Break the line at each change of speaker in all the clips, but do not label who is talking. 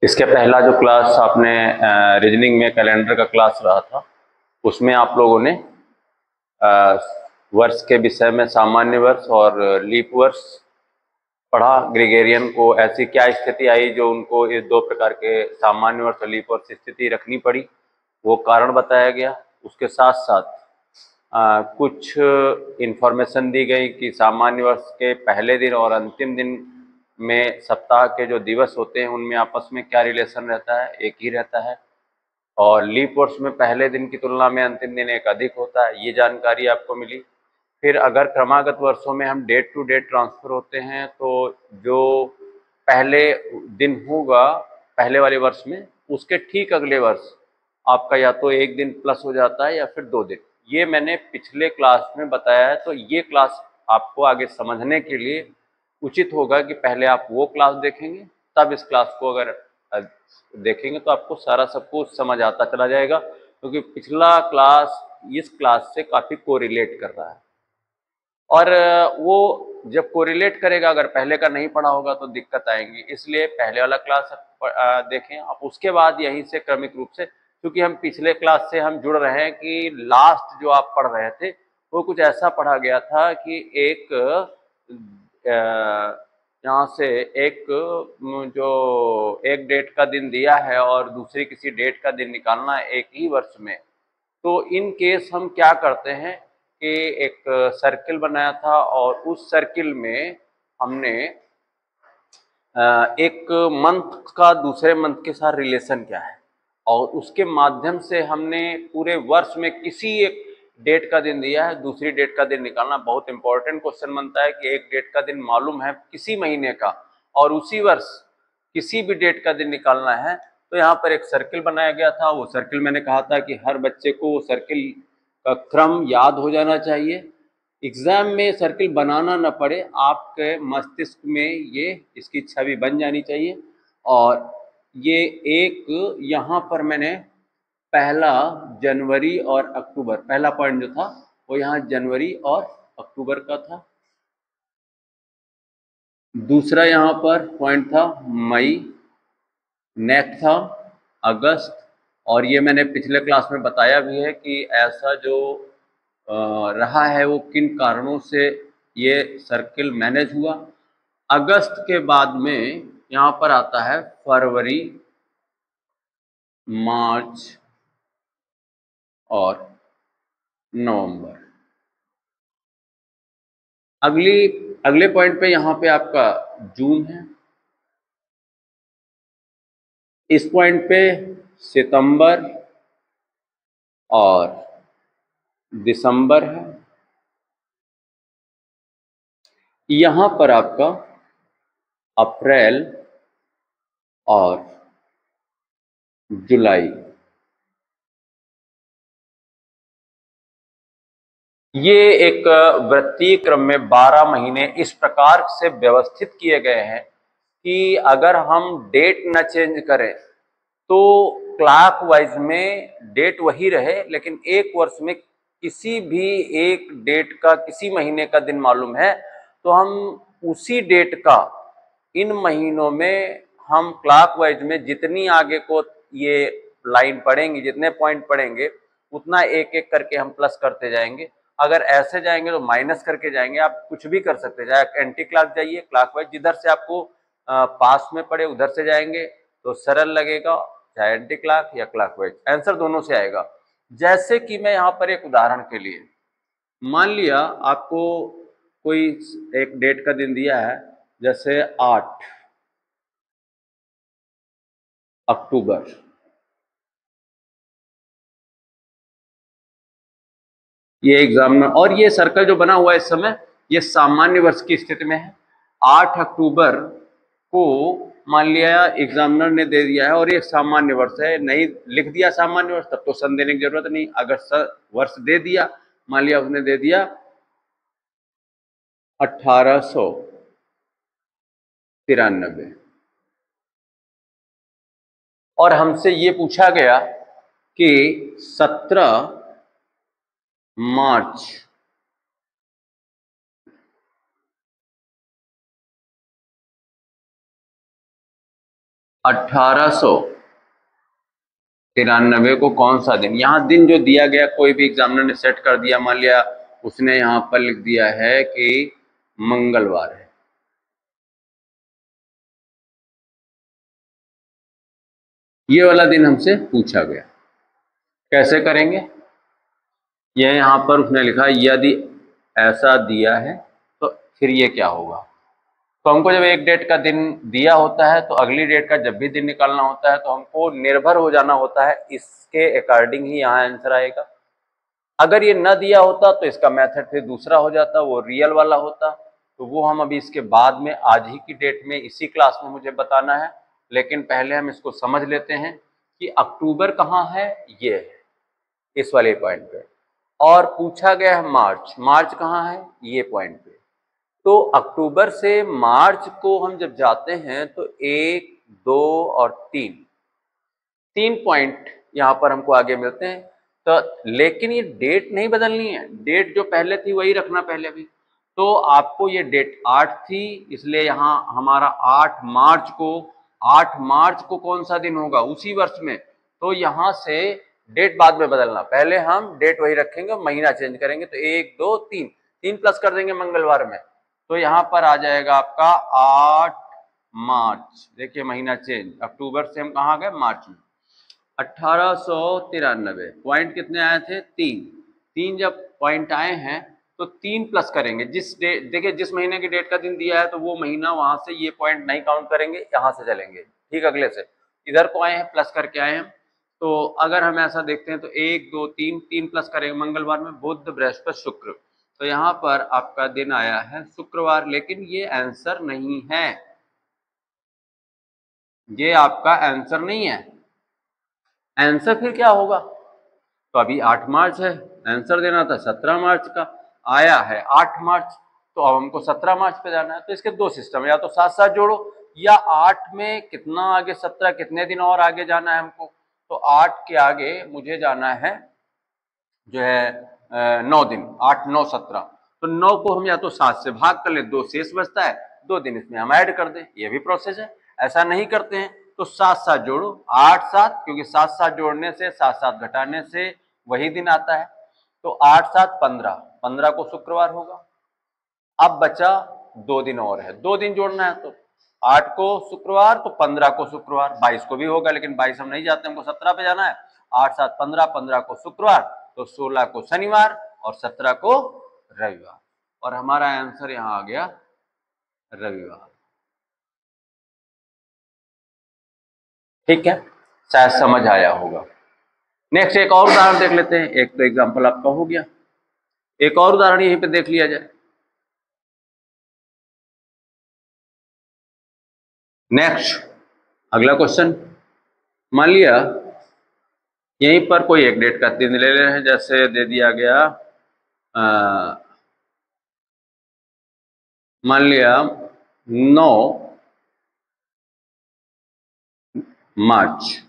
इसके पहला जो क्लास आपने रीजनिंग में कैलेंडर का क्लास रहा था, उसमें आप लोगों ने अ, वर्ष के विषय में सामान्य वर्ष और लीप वर्ष पढ़ा। ग्रेगोरियन को ऐसी क्या स्थिति आई जो उनको ये दो प्रकार के सामान्य वर्ष और लीप वर्ष स्थिति रखनी पड़ी, वो कारण बताया गया। उसके साथ साथ कुछ इन्फॉर्मेशन दी गई कि सामान्य वर्ष के पहले दिन और अंतिम दिन में सप्ताह के जो दिवस होते हैं उनमें आपस में क्या रिलेशन रहता है, एक ही रहता है। और लीप वर्ष में पहले दिन की तुलना में अंतिम दिन एक अधिक होता है, ये जानकारी आपको मिली। फिर अगर क्रमागत वर्षों में हम डेट टू डेट ट्रांसफर होते हैं तो जो पहले दिन होगा पहले वाले वर्ष में, उसके ठीक अगले वर्ष आपका या तो एक दिन प्लस हो जाता है या फिर 2 दिन। ये मैंने पिछले क्लास में बताया है, तो ये क्लास आपको आगे समझने के लिए उचित होगा कि पहले आप वो क्लास देखेंगे, तब इस क्लास को अगर देखेंगे तो आपको सारा सब कुछ समझ आता चला जाएगा, क्योंकि पिछला क्लास इस क्लास से काफ़ी कोरिलेट कर रहा है। और वो जब कोरिलेट करेगा, अगर पहले का नहीं पढ़ा होगा तो दिक्कत आएंगी, इसलिए पहले वाला क्लास देखें आप, उसके बाद यहीं से क्रमिक रूप से, क्योंकि हम पिछले क्लास से हम जुड़ रहे हैं कि लास्ट जो आप पढ़ रहे थे वो कुछ ऐसा पढ़ा गया था कि एक यहाँ से एक जो एक डेट का दिन दिया है और दूसरी किसी डेट का दिन निकालना है एक ही वर्ष में, तो इन केस हम क्या करते हैं कि एक सर्किल बनाया था और उस सर्किल में हमने एक मंथ का दूसरे मंथ के साथ रिलेशन क्या है, और उसके माध्यम से हमने पूरे वर्ष में किसी एक डेट का दिन दिया है, दूसरी डेट का दिन निकालना। बहुत इंपॉर्टेंट क्वेश्चन बनता है कि एक डेट का दिन मालूम है किसी महीने का और उसी वर्ष किसी भी डेट का दिन निकालना है, तो यहाँ पर एक सर्किल बनाया गया था। वो सर्किल मैंने कहा था कि हर बच्चे को वो सर्किल का क्रम याद हो जाना चाहिए, एग्जाम में सर्किल बनाना न पड़े, आपके मस्तिष्क में ये इसकी छवि बन जानी चाहिए। और ये एक यहाँ पर मैंने पहला जनवरी और अक्टूबर, पहला पॉइंट जो था वो यहाँ जनवरी और अक्टूबर का था। दूसरा यहाँ पर पॉइंट था मई, नेक्स्ट था अगस्त। और ये मैंने पिछले क्लास में बताया भी है कि ऐसा जो रहा है वो किन कारणों से ये सर्किल मैनेज हुआ। अगस्त के बाद में यहाँ पर आता है फरवरी, मार्च और नवंबर। अगले पॉइंट पे यहाँ पे आपका जून है, इस पॉइंट पे सितंबर और दिसंबर है, यहाँ पर आपका अप्रैल और जुलाई। ये एक वृत्तीय क्रम में 12 महीने इस प्रकार से व्यवस्थित किए गए हैं कि अगर हम डेट न चेंज करें तो क्लॉक वाइज में डेट वही रहे, लेकिन एक वर्ष में किसी भी एक डेट का किसी महीने का दिन मालूम है तो हम उसी डेट का इन महीनों में हम क्लॉक वाइज में जितनी आगे को ये लाइन पढ़ेंगे, जितने पॉइंट पढ़ेंगे, उतना एक एक करके हम प्लस करते जाएंगे। अगर ऐसे जाएंगे तो माइनस करके जाएंगे। आप कुछ भी कर सकते हैं, चाहे एंटी क्लॉक जाइए, क्लॉकवाइज जिधर से आपको पास में पड़े उधर से जाएंगे तो सरल लगेगा, चाहे एंटी क्लॉक या क्लॉकवाइज, आंसर दोनों से आएगा। जैसे कि मैं यहाँ पर एक उदाहरण के लिए मान लिया आपको कोई एक डेट का दिन दिया है, जैसे 8 अक्टूबर। ये एग्जाम में, और ये सर्कल जो बना हुआ है इस समय ये सामान्य वर्ष की स्थिति में है। 8 अक्टूबर को मान लिया एग्जामिनर ने दे दिया है और ये सामान्य वर्ष है, नहीं लिख दिया सामान्य वर्ष तब तो सन देने की जरूरत नहीं। अगर वर्ष दे दिया, मान लिया उसने दे दिया 1893 और हमसे ये पूछा गया कि 17 मार्च 1893 को कौन सा दिन, यहाँ दिन जो दिया गया कोई भी एग्जामिनर ने सेट कर दिया, मान लिया उसने यहाँ पर लिख दिया है कि मंगलवार है, ये वाला दिन हमसे पूछा गया, कैसे करेंगे? ये यहाँ पर उसने लिखा यदि ऐसा दिया है तो फिर ये क्या होगा। तो हमको जब एक डेट का दिन दिया होता है तो अगली डेट का जब भी दिन निकालना होता है तो हमको निर्भर हो जाना होता है, इसके अकॉर्डिंग ही यहाँ आंसर आएगा। अगर ये न दिया होता तो इसका मेथड फिर दूसरा हो जाता, वो रियल वाला होता, तो वो हम अभी इसके बाद में आज ही की डेट में इसी क्लास में मुझे बताना है। लेकिन पहले हम इसको समझ लेते हैं कि अक्टूबर कहाँ है, ये है इस वाले पॉइंट पे, और पूछा गया है मार्च, मार्च कहाँ है, ये पॉइंट पे। तो अक्टूबर से मार्च को हम जब जाते हैं तो 1, 2 और 3 पॉइंट यहाँ पर हमको आगे मिलते हैं। तो लेकिन ये डेट नहीं बदलनी है, डेट जो पहले थी वही रखना पहले भी। तो आपको ये डेट 8 थी, इसलिए यहाँ हमारा 8 मार्च को कौन सा दिन होगा उसी वर्ष में, तो यहाँ से डेट बाद में बदलना, पहले हम डेट वही रखेंगे, महीना चेंज करेंगे। तो 1, 2, 3 प्लस कर देंगे मंगलवार में, तो यहाँ पर आ जाएगा आपका 8 मार्च। देखिए महीना चेंज, अक्टूबर से हम कहाँ गए, मार्च में। 1893 पॉइंट कितने आए थे, 3 जब पॉइंट आए हैं तो 3 प्लस करेंगे, जिस डेट, देखिए जिस महीने की डेट का दिन दिया है तो वो महीना वहां से ये पॉइंट नहीं काउंट करेंगे, यहाँ से चलेंगे ठीक, अगले से इधर को आए हैं, प्लस करके आए हैं। तो अगर हम ऐसा देखते हैं तो 1, 2, 3 प्लस करेंगे मंगलवार में, बुध, बृहस्पति, शुक्र, तो यहाँ पर आपका दिन आया है शुक्रवार। लेकिन ये आंसर नहीं है, ये आपका आंसर नहीं है। आंसर फिर क्या होगा, तो अभी 8 मार्च है, आंसर देना था 17 मार्च का, आया है 8 मार्च, तो अब हमको 17 मार्च पे जाना है। तो इसके दो सिस्टम है, या तो साथ साथ जोड़ो, या 8 में कितना आगे, 17 कितने दिन और आगे जाना है हमको, तो 8 के आगे मुझे जाना है जो है 9 दिन, 8, 9, 17, तो 9 को हम या तो 7 से भाग कर ले, 2 शेष बचता है, 2 दिन इसमें हम ऐड कर दें, ये भी प्रोसेस है। ऐसा नहीं करते हैं तो 7 जोड़ो, 8, 7, क्योंकि 7 जोड़ने से 7 घटाने से वही दिन आता है, तो 8, 7, 15 को शुक्रवार होगा। अब बचा 2 दिन और है, 2 दिन जोड़ना है, तो 8 को शुक्रवार तो 15 को शुक्रवार, 22 को भी होगा, लेकिन 22 हम नहीं जाते, हमको 17 पे जाना है। 8, 7, 15 को शुक्रवार, तो 16 को शनिवार और 17 को रविवार, और हमारा आंसर यहाँ आ गया रविवार। ठीक है, शायद समझ आया होगा। नेक्स्ट एक और उदाहरण देख लेते हैं, एक तो एग्जाम्पल आपका हो गया, एक और उदाहरण यहीं पे देख लिया जाए। नेक्स्ट अगला क्वेश्चन, मान लिया यहीं पर कोई एक डेट का दिन ले रहे हैं, जैसे दे दिया गया मान लिया 9 मार्च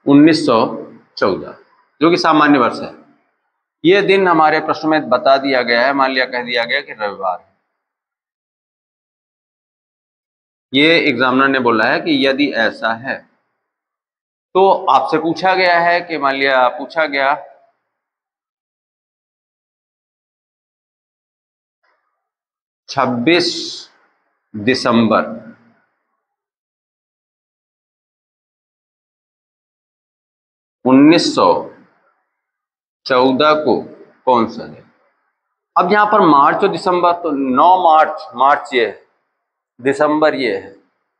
1914, जो कि सामान्य वर्ष है। यह दिन हमारे प्रश्न में बता दिया गया है, मान लिया कह दिया गया कि रविवार है। ये एग्जामिनर ने बोला है कि यदि ऐसा है, तो आपसे पूछा गया है कि मान लिया पूछा गया 26 दिसंबर 1914 को कौन सा दिन। अब यहां पर मार्च और दिसंबर, तो 9 मार्च ये है, दिसंबर ये है,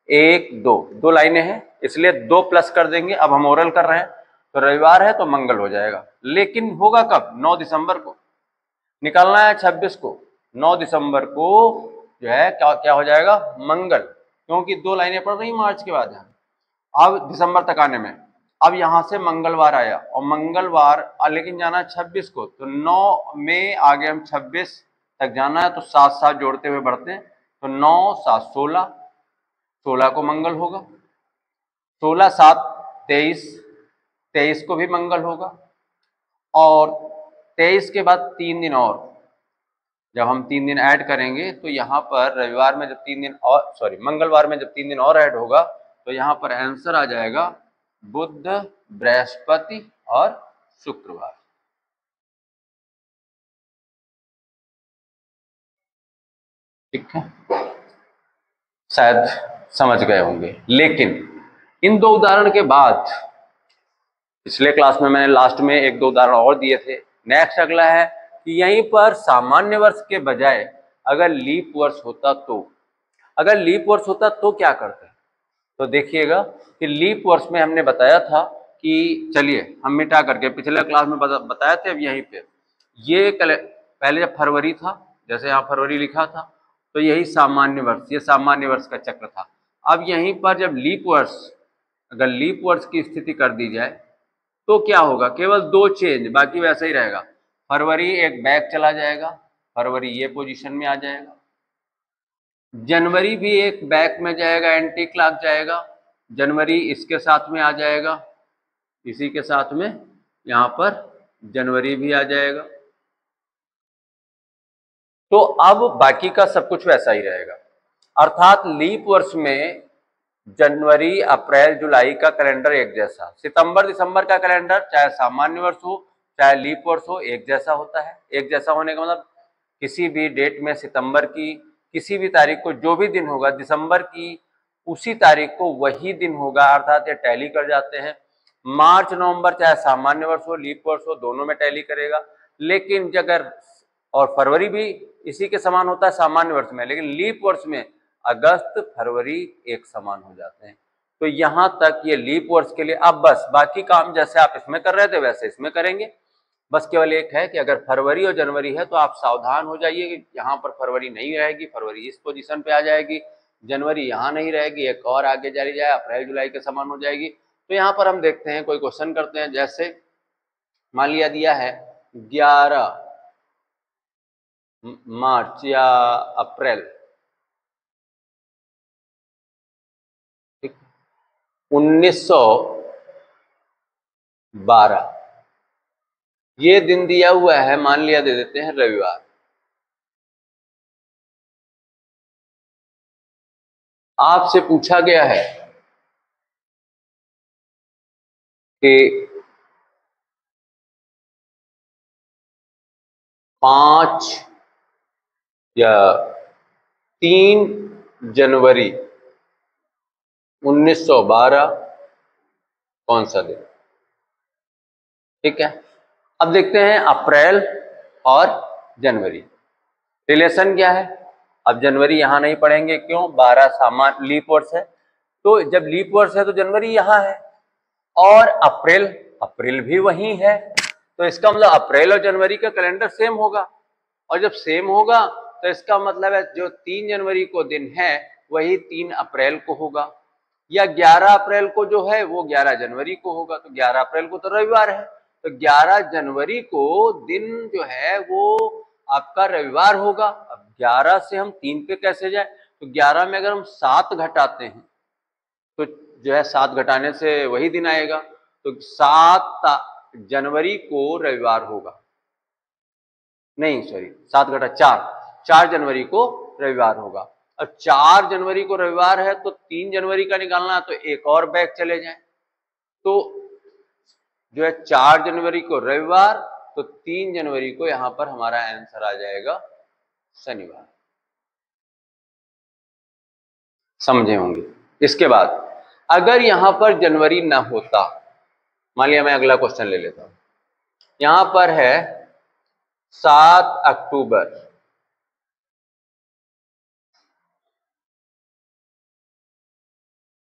1, 2 लाइनें हैं, इसलिए 2 प्लस कर देंगे। अब हम ओरल कर रहे हैं तो रविवार है तो मंगल हो जाएगा, लेकिन होगा कब, 9 दिसंबर को निकालना है, 26 को, 9 दिसंबर को जो है क्या हो जाएगा, मंगल, क्योंकि 2 लाइनें पड़ रही मार्च के बाद है। अब दिसंबर तक आने में, अब यहां से मंगलवार आया, और मंगलवार लेकिन जाना है 26 को, तो 9 में आगे हम 26 तक जाना है, तो 7 जोड़ते हुए बढ़ते हैं, तो 9, 7, 16, 16 को मंगल होगा, 16, 7, 23, 23 को भी मंगल होगा, और 23 के बाद 3 दिन और, जब हम 3 दिन ऐड करेंगे तो यहाँ पर रविवार में जब 3 दिन और मंगलवार में जब 3 दिन और ऐड होगा तो यहाँ पर आंसर आ जाएगा बुध, बृहस्पति और शुक्रवार। ठीक है, शायद समझ गए होंगे। लेकिन इन 2 उदाहरण के बाद पिछले क्लास में मैंने लास्ट में 1-2 उदाहरण और दिए थे। नेक्स्ट अगला है कि यहीं पर सामान्य वर्ष के बजाय अगर लीप वर्ष होता तो, अगर लीप वर्ष होता तो क्या करते हैं? तो देखिएगा कि लीप वर्ष में हमने बताया था कि चलिए हम मिटा करके पिछले क्लास में बताया थे। अब यहीं पे ये पहले जब फरवरी था, जैसे यहाँ फरवरी लिखा था, तो यही सामान्य वर्ष, ये सामान्य वर्ष का चक्र था। अब यहीं पर जब लीप वर्ष, अगर लीप वर्ष की स्थिति कर दी जाए तो क्या होगा? केवल 2 चेंज, बाकी वैसा ही रहेगा। फरवरी एक बैक चला जाएगा, फरवरी ये पोजीशन में आ जाएगा। जनवरी भी एक बैक में जाएगा, एंटी क्लॉक जाएगा। जनवरी इसके साथ में आ जाएगा, इसी के साथ में यहाँ पर जनवरी भी आ जाएगा। तो अब बाकी का सब कुछ वैसा ही रहेगा। अर्थात लीप वर्ष में जनवरी, अप्रैल, जुलाई का कैलेंडर एक जैसा, सितंबर, दिसंबर का कैलेंडर चाहे सामान्य वर्ष हो चाहे लीप वर्ष हो एक जैसा होता है। एक जैसा होने का मतलब किसी भी डेट में सितंबर की किसी भी तारीख को जो भी दिन होगा, दिसंबर की उसी तारीख को वही दिन होगा, अर्थात ये टैली कर जाते हैं। मार्च, नवंबर चाहे सामान्य वर्ष हो लीप वर्ष हो, दोनों में टैली करेगा। लेकिन अगर और फरवरी भी इसी के समान होता है सामान्य वर्ष में, लेकिन लीप वर्ष में अगस्त, फरवरी एक समान हो जाते हैं। तो यहां तक ये लीप वर्ष के लिए। अब बस बाकी काम जैसे आप इसमें कर रहे थे वैसे इसमें करेंगे। बस केवल एक है कि अगर फरवरी और जनवरी है तो आप सावधान हो जाइए कि यहाँ पर फरवरी नहीं रहेगी, फरवरी इस पोजीशन पे आ जाएगी, जनवरी यहाँ नहीं रहेगी, एक और आगे चली जाए, अप्रैल जुलाई के समान हो जाएगी। तो यहाँ पर हम देखते हैं, कोई क्वेश्चन करते हैं। जैसे मान लिया दिया है 11 मार्च या अप्रैल, ठीक, 1912 ये दिन दिया हुआ है, मान लिया दे देते हैं रविवार। आपसे पूछा गया है कि 5 या 3 जनवरी 1912 कौन सा दिन? ठीक है, अब देखते हैं अप्रैल और जनवरी रिलेशन क्या है। अब जनवरी यहां नहीं पढ़ेंगे, क्यों? 12 सामान्य लीप वर्ष है, तो जब लीप वर्ष है तो जनवरी यहां है, और अप्रैल, अप्रैल भी वही है, तो इसका मतलब अप्रैल और जनवरी का कैलेंडर सेम होगा। और जब सेम होगा तो इसका मतलब है जो 3 जनवरी को दिन है वही 3 अप्रैल को होगा, या 11 अप्रैल को जो है वो 11 जनवरी को होगा। तो 11 अप्रैल को तो रविवार है, तो 11 जनवरी को दिन जो है वो आपका रविवार होगा। अब 11 से हम 3 पे कैसे जाए? तो 11 में अगर हम 7 घटाते हैं तो जो है 7 घटाने से वही दिन आएगा, तो 7 जनवरी को रविवार होगा। नहीं सॉरी, 7 घटा 4 जनवरी को रविवार होगा। अब 4 जनवरी को रविवार है तो 3 जनवरी का निकालना है, तो एक और बैक चले जाएं, तो जो है 4 जनवरी को रविवार, तो 3 जनवरी को यहां पर हमारा आंसर आ जाएगा शनिवार। समझे होंगे। इसके बाद अगर यहां पर जनवरी ना होता, मान लिया मैं अगला क्वेश्चन ले लेता हूं, यहां पर है 7 अक्टूबर,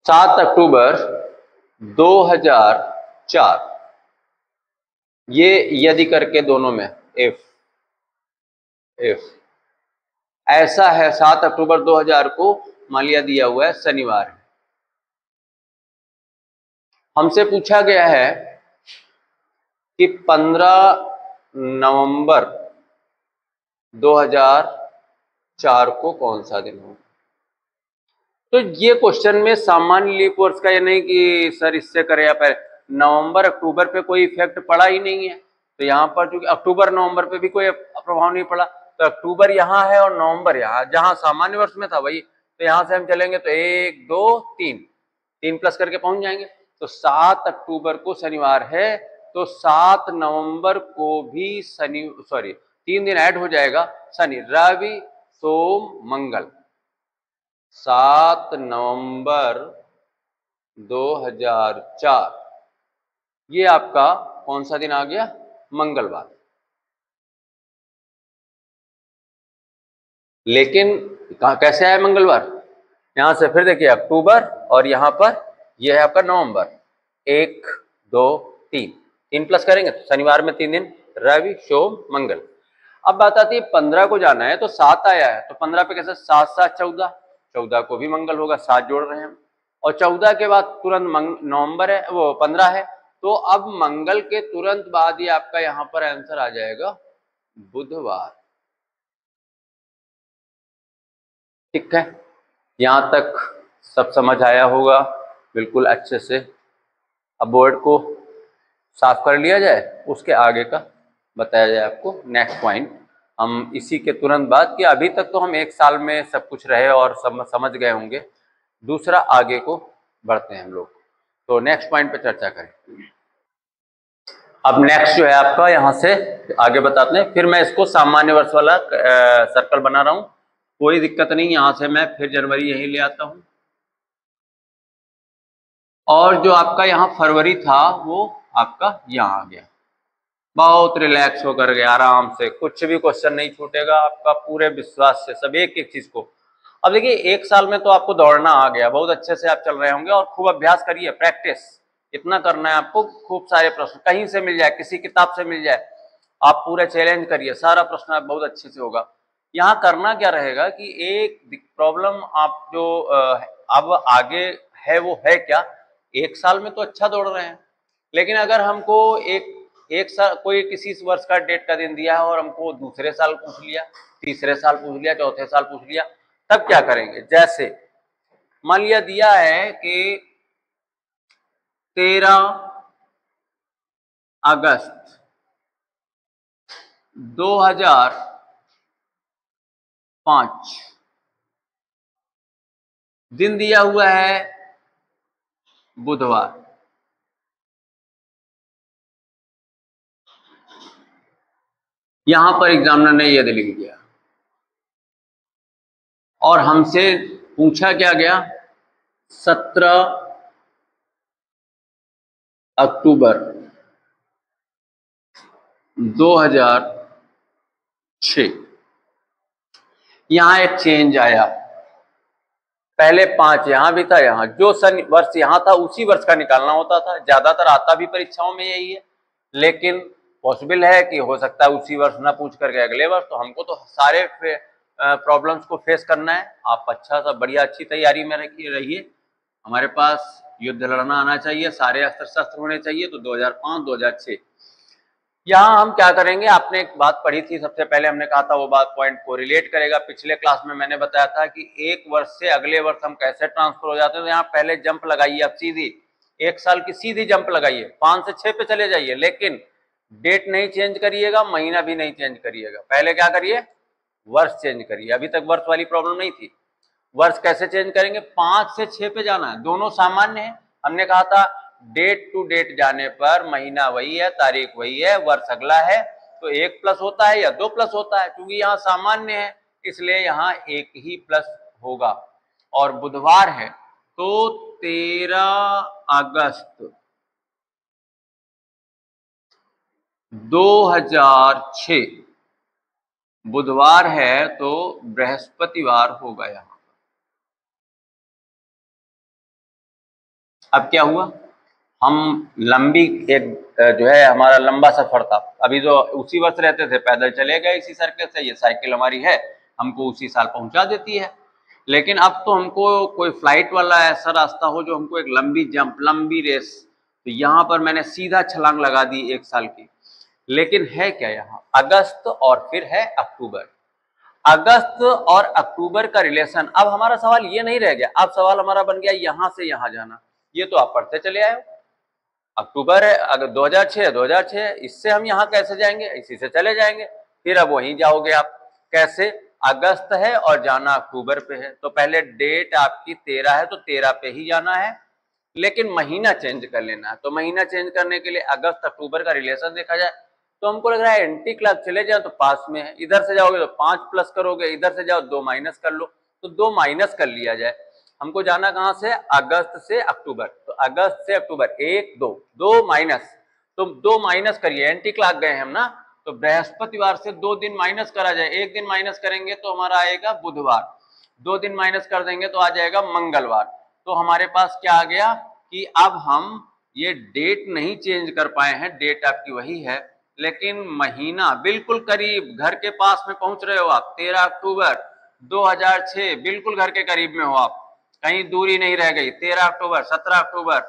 सात अक्टूबर 2004, ये यदि करके दोनों में इफ ऐसा है 7 अक्टूबर 2000 को मान लिया दिया हुआ है शनिवार है। हमसे पूछा गया है कि 15 नवंबर 2004 को कौन सा दिन हो। तो ये क्वेश्चन में सामान्य लीप वर्ष का, ये नहीं कि सर इससे करें या पहले, नवंबर अक्टूबर पे कोई इफेक्ट पड़ा ही नहीं है, तो यहाँ पर चूंकि अक्टूबर नवंबर पे भी कोई प्रभाव नहीं पड़ा, तो अक्टूबर यहाँ है और नवंबर यहाँ, जहाँ सामान्य वर्ष में था वही, तो यहाँ से हम चलेंगे तो 1 2 3, 3 प्लस करके पहुंच जाएंगे। तो 7 अक्टूबर को शनिवार है, तो 7 नवंबर को भी 3 दिन ऐड हो जाएगा, शनि रवि सोम मंगल। 7 नवंबर 2004 ये आपका कौन सा दिन आ गया? मंगलवार। लेकिन कैसे आया मंगलवार? यहां से फिर देखिए अक्टूबर और यहां पर यह है आपका नवंबर, 1 2 3, 3 प्लस करेंगे तो शनिवार में 3 दिन, रवि सोम मंगल। अब बात आती है 15 को जाना है, तो 7 आया है, तो 15 पे कैसे? 7 7 14, 14 को भी मंगल होगा, 7 जोड़ रहे हैं हम, और 14 के बाद तुरंत नवंबर है, वो 15 है, तो अब मंगल के तुरंत बाद ही आपका यहाँ पर आंसर आ जाएगा बुधवार। ठीक है, यहां तक सब समझ आया होगा बिल्कुल अच्छे से। अब बोर्ड को साफ कर लिया जाए, उसके आगे का बताया जाए आपको नेक्स्ट पॉइंट। हम इसी के तुरंत बाद, कि अभी तक तो हम 1 साल में सब कुछ रहे और समझ गए होंगे, दूसरा आगे को बढ़ते हैं हम लोग। तो नेक्स्ट पॉइंट पे चर्चा करें। अब नेक्स्ट जो है आपका, यहाँ से आगे बताते हैं, फिर मैं इसको सामान्य वर्ष वाला सर्कल बना रहा हूँ, कोई दिक्कत नहीं, यहाँ से मैं फिर जनवरी यही ले आता हूँ, और जो आपका यहाँ फरवरी था वो आपका यहाँ आ गया। बहुत रिलैक्स होकर गया, आराम से, कुछ भी क्वेश्चन नहीं छूटेगा आपका, पूरे विश्वास से सब एक एक चीज को। अब देखिए 1 साल में तो आपको दौड़ना आ गया, बहुत अच्छे से आप चल रहे होंगे, और खूब अभ्यास करिए, प्रैक्टिस इतना करना है आपको, खूब सारे प्रश्न कहीं से मिल जाए, किसी किताब से मिल जाए, आप पूरे चैलेंज करिए, सारा प्रश्न आप बहुत अच्छे से होगा। यहाँ करना क्या रहेगा कि एक प्रॉब्लम आप जो अब आगे है वो है क्या, 1 साल में तो अच्छा दौड़ रहे हैं, लेकिन अगर हमको एक साल कोई किसी वर्ष का डेट का दिन दिया है और हमको दूसरे साल पूछ लिया, तीसरे साल पूछ लिया, चौथे साल पूछ लिया, तब क्या करेंगे? जैसे मान लिया दिया है कि 13 अगस्त 2005 दिन दिया हुआ है बुधवार। यहां पर एग्जामिनर ने यह लिख दिया और हमसे पूछा क्या गया? 17 अक्टूबर 2006। यहां एक चेंज आया, पहले 5 यहां भी था, यहां जो सन वर्ष यहां था उसी वर्ष का निकालना होता था, ज्यादातर आता भी परीक्षाओं में यही है, लेकिन पॉसिबल है कि हो सकता है उसी वर्ष ना पूछ करके अगले वर्ष, तो हमको तो सारे प्रॉब्लम्स को फेस करना है। आप अच्छा सा बढ़िया अच्छी तैयारी में रहिए, हमारे पास युद्ध लड़ना आना चाहिए, सारे अस्त्र शस्त्र होने चाहिए। तो 2005 2006 यहाँ हम क्या करेंगे, आपने एक बात पढ़ी थी सबसे पहले, हमने कहा था वो बात पॉइंट को रिलेट करेगा। पिछले क्लास में मैंने बताया था कि एक वर्ष से अगले वर्ष हम कैसे ट्रांसफर हो जाते हैं, तो यहाँ पहले जंप लगाइए, अब सीधी 1 साल की सीधी जंप लगाइए, 5 से 6 पे चले जाइए, लेकिन डेट नहीं चेंज करिएगा, महीना भी नहीं चेंज करिएगा, पहले क्या करिए? वर्ष चेंज करिए। अभी तक वर्ष वाली प्रॉब्लम नहीं थी, वर्ष कैसे चेंज करेंगे? 5 से 6 पे जाना है, दोनों सामान्य है। हमने कहा था डेट टू डेट जाने पर महीना वही है, तारीख वही है, वर्ष अगला है, तो 1 प्लस होता है या 2 प्लस होता है, क्योंकि यहाँ सामान्य है इसलिए यहाँ 1 ही प्लस होगा। और बुधवार है तो 13 अगस्त 2006 बुधवार है, तो बृहस्पतिवार होगा यहाँ। अब क्या हुआ, हम लंबी एक जो है हमारा लंबा सफर था, अभी जो उसी वर्ष रहते थे पैदल चले गए इसी सर्कल से, ये साइकिल हमारी है हमको उसी साल पहुंचा देती है, लेकिन अब तो हमको कोई फ्लाइट वाला ऐसा रास्ता हो जो हमको एक लंबी जंप, लंबी रेस, तो यहाँ पर मैंने सीधा छलांग लगा दी 1 साल की। लेकिन है क्या यहाँ? अगस्त और फिर है अक्टूबर, अगस्त और अक्टूबर का रिलेशन। अब हमारा सवाल ये नहीं रह गया, अब सवाल हमारा बन गया यहां से यहां जाना, ये तो आप पढ़ते चले आए हो, अक्टूबर है, अगर 2006 2006, इससे हम यहाँ कैसे जाएंगे? इसी से चले जाएंगे, फिर अब वहीं जाओगे आप, कैसे? अगस्त है और जाना अक्टूबर पे है, तो पहले डेट आपकी 13 है तो 13 पे ही जाना है, लेकिन महीना चेंज कर लेना है। तो महीना चेंज करने के लिए अगस्त अक्टूबर का रिलेशन देखा जाए तो हमको लग रहा है एंटी क्लॉक चले जाओ तो पास में है, इधर से जाओगे तो 5 प्लस करोगे, इधर से जाओ 2 माइनस कर लो, तो 2 माइनस कर लिया जाए। हमको जाना कहां से? अगस्त से अक्टूबर, तो अगस्त से अक्टूबर 1 2 2 माइनस, तो 2 माइनस करिए, एंटी क्लॉक गए हम ना, तो बृहस्पतिवार से 2 दिन माइनस करा जाए, 1 दिन माइनस करेंगे तो हमारा आएगा बुधवार, 2 दिन माइनस कर देंगे तो आ जाएगा मंगलवार। तो हमारे पास क्या आ गया कि अब हम ये डेट नहीं चेंज कर पाए हैं, डेट आपकी वही है, लेकिन महीना बिल्कुल करीब घर के पास में पहुंच रहे हो आप। 13 अक्टूबर 2006 बिल्कुल घर के करीब में हो आप, कहीं दूरी नहीं रह गई। 13 अक्टूबर 17 अक्टूबर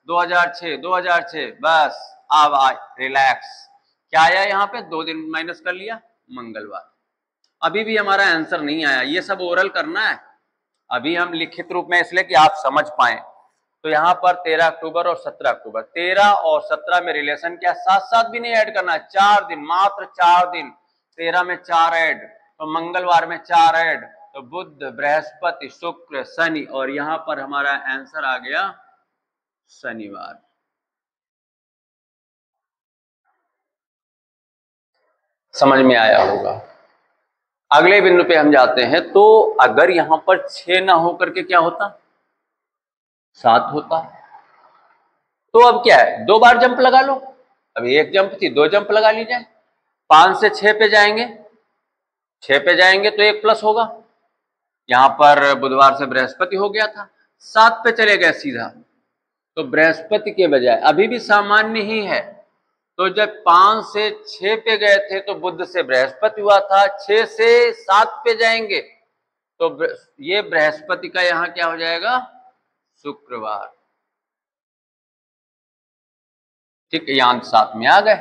2006 बस अब रिलैक्स। क्या आया यहाँ पे? 2 दिन माइनस कर लिया, मंगलवार। अभी भी हमारा आंसर नहीं आया, ये सब ओरल करना है, अभी हम लिखित रूप में इसलिए कि आप समझ पाए। तो यहाँ पर 13 अक्टूबर और 17 अक्टूबर, 13 और 17 में रिलेशन क्या? साथ साथ भी नहीं ऐड करना है, 4 दिन, मात्र 4 दिन, 13 में 4 ऐड, तो मंगलवार में 4 ऐड, तो बुध बृहस्पति शुक्र शनि, और यहाँ पर हमारा आंसर आ गया शनिवार। समझ में आया होगा। अगले बिंदु पे हम जाते हैं, तो अगर यहां पर 6 ना होकर के क्या होता? 7 होता। तो अब क्या है? 2 बार जंप लगा लो, अभी 1 जंप थी, 2 जंप लगा ली जाए। 5 से 6 पे जाएंगे, 6 पे जाएंगे तो 1 प्लस होगा, यहां पर बुधवार से बृहस्पति हो गया था। 7 पे चले गए सीधा, तो बृहस्पति के बजाय अभी भी सामान्य ही है, तो जब 5 से 6 पे गए थे तो बुध से बृहस्पति हुआ था, 6 से 7 पे जाएंगे तो ये बृहस्पति का यहां क्या हो जाएगा? शुक्रवार। ठीक है, यहां 7 में आ गए,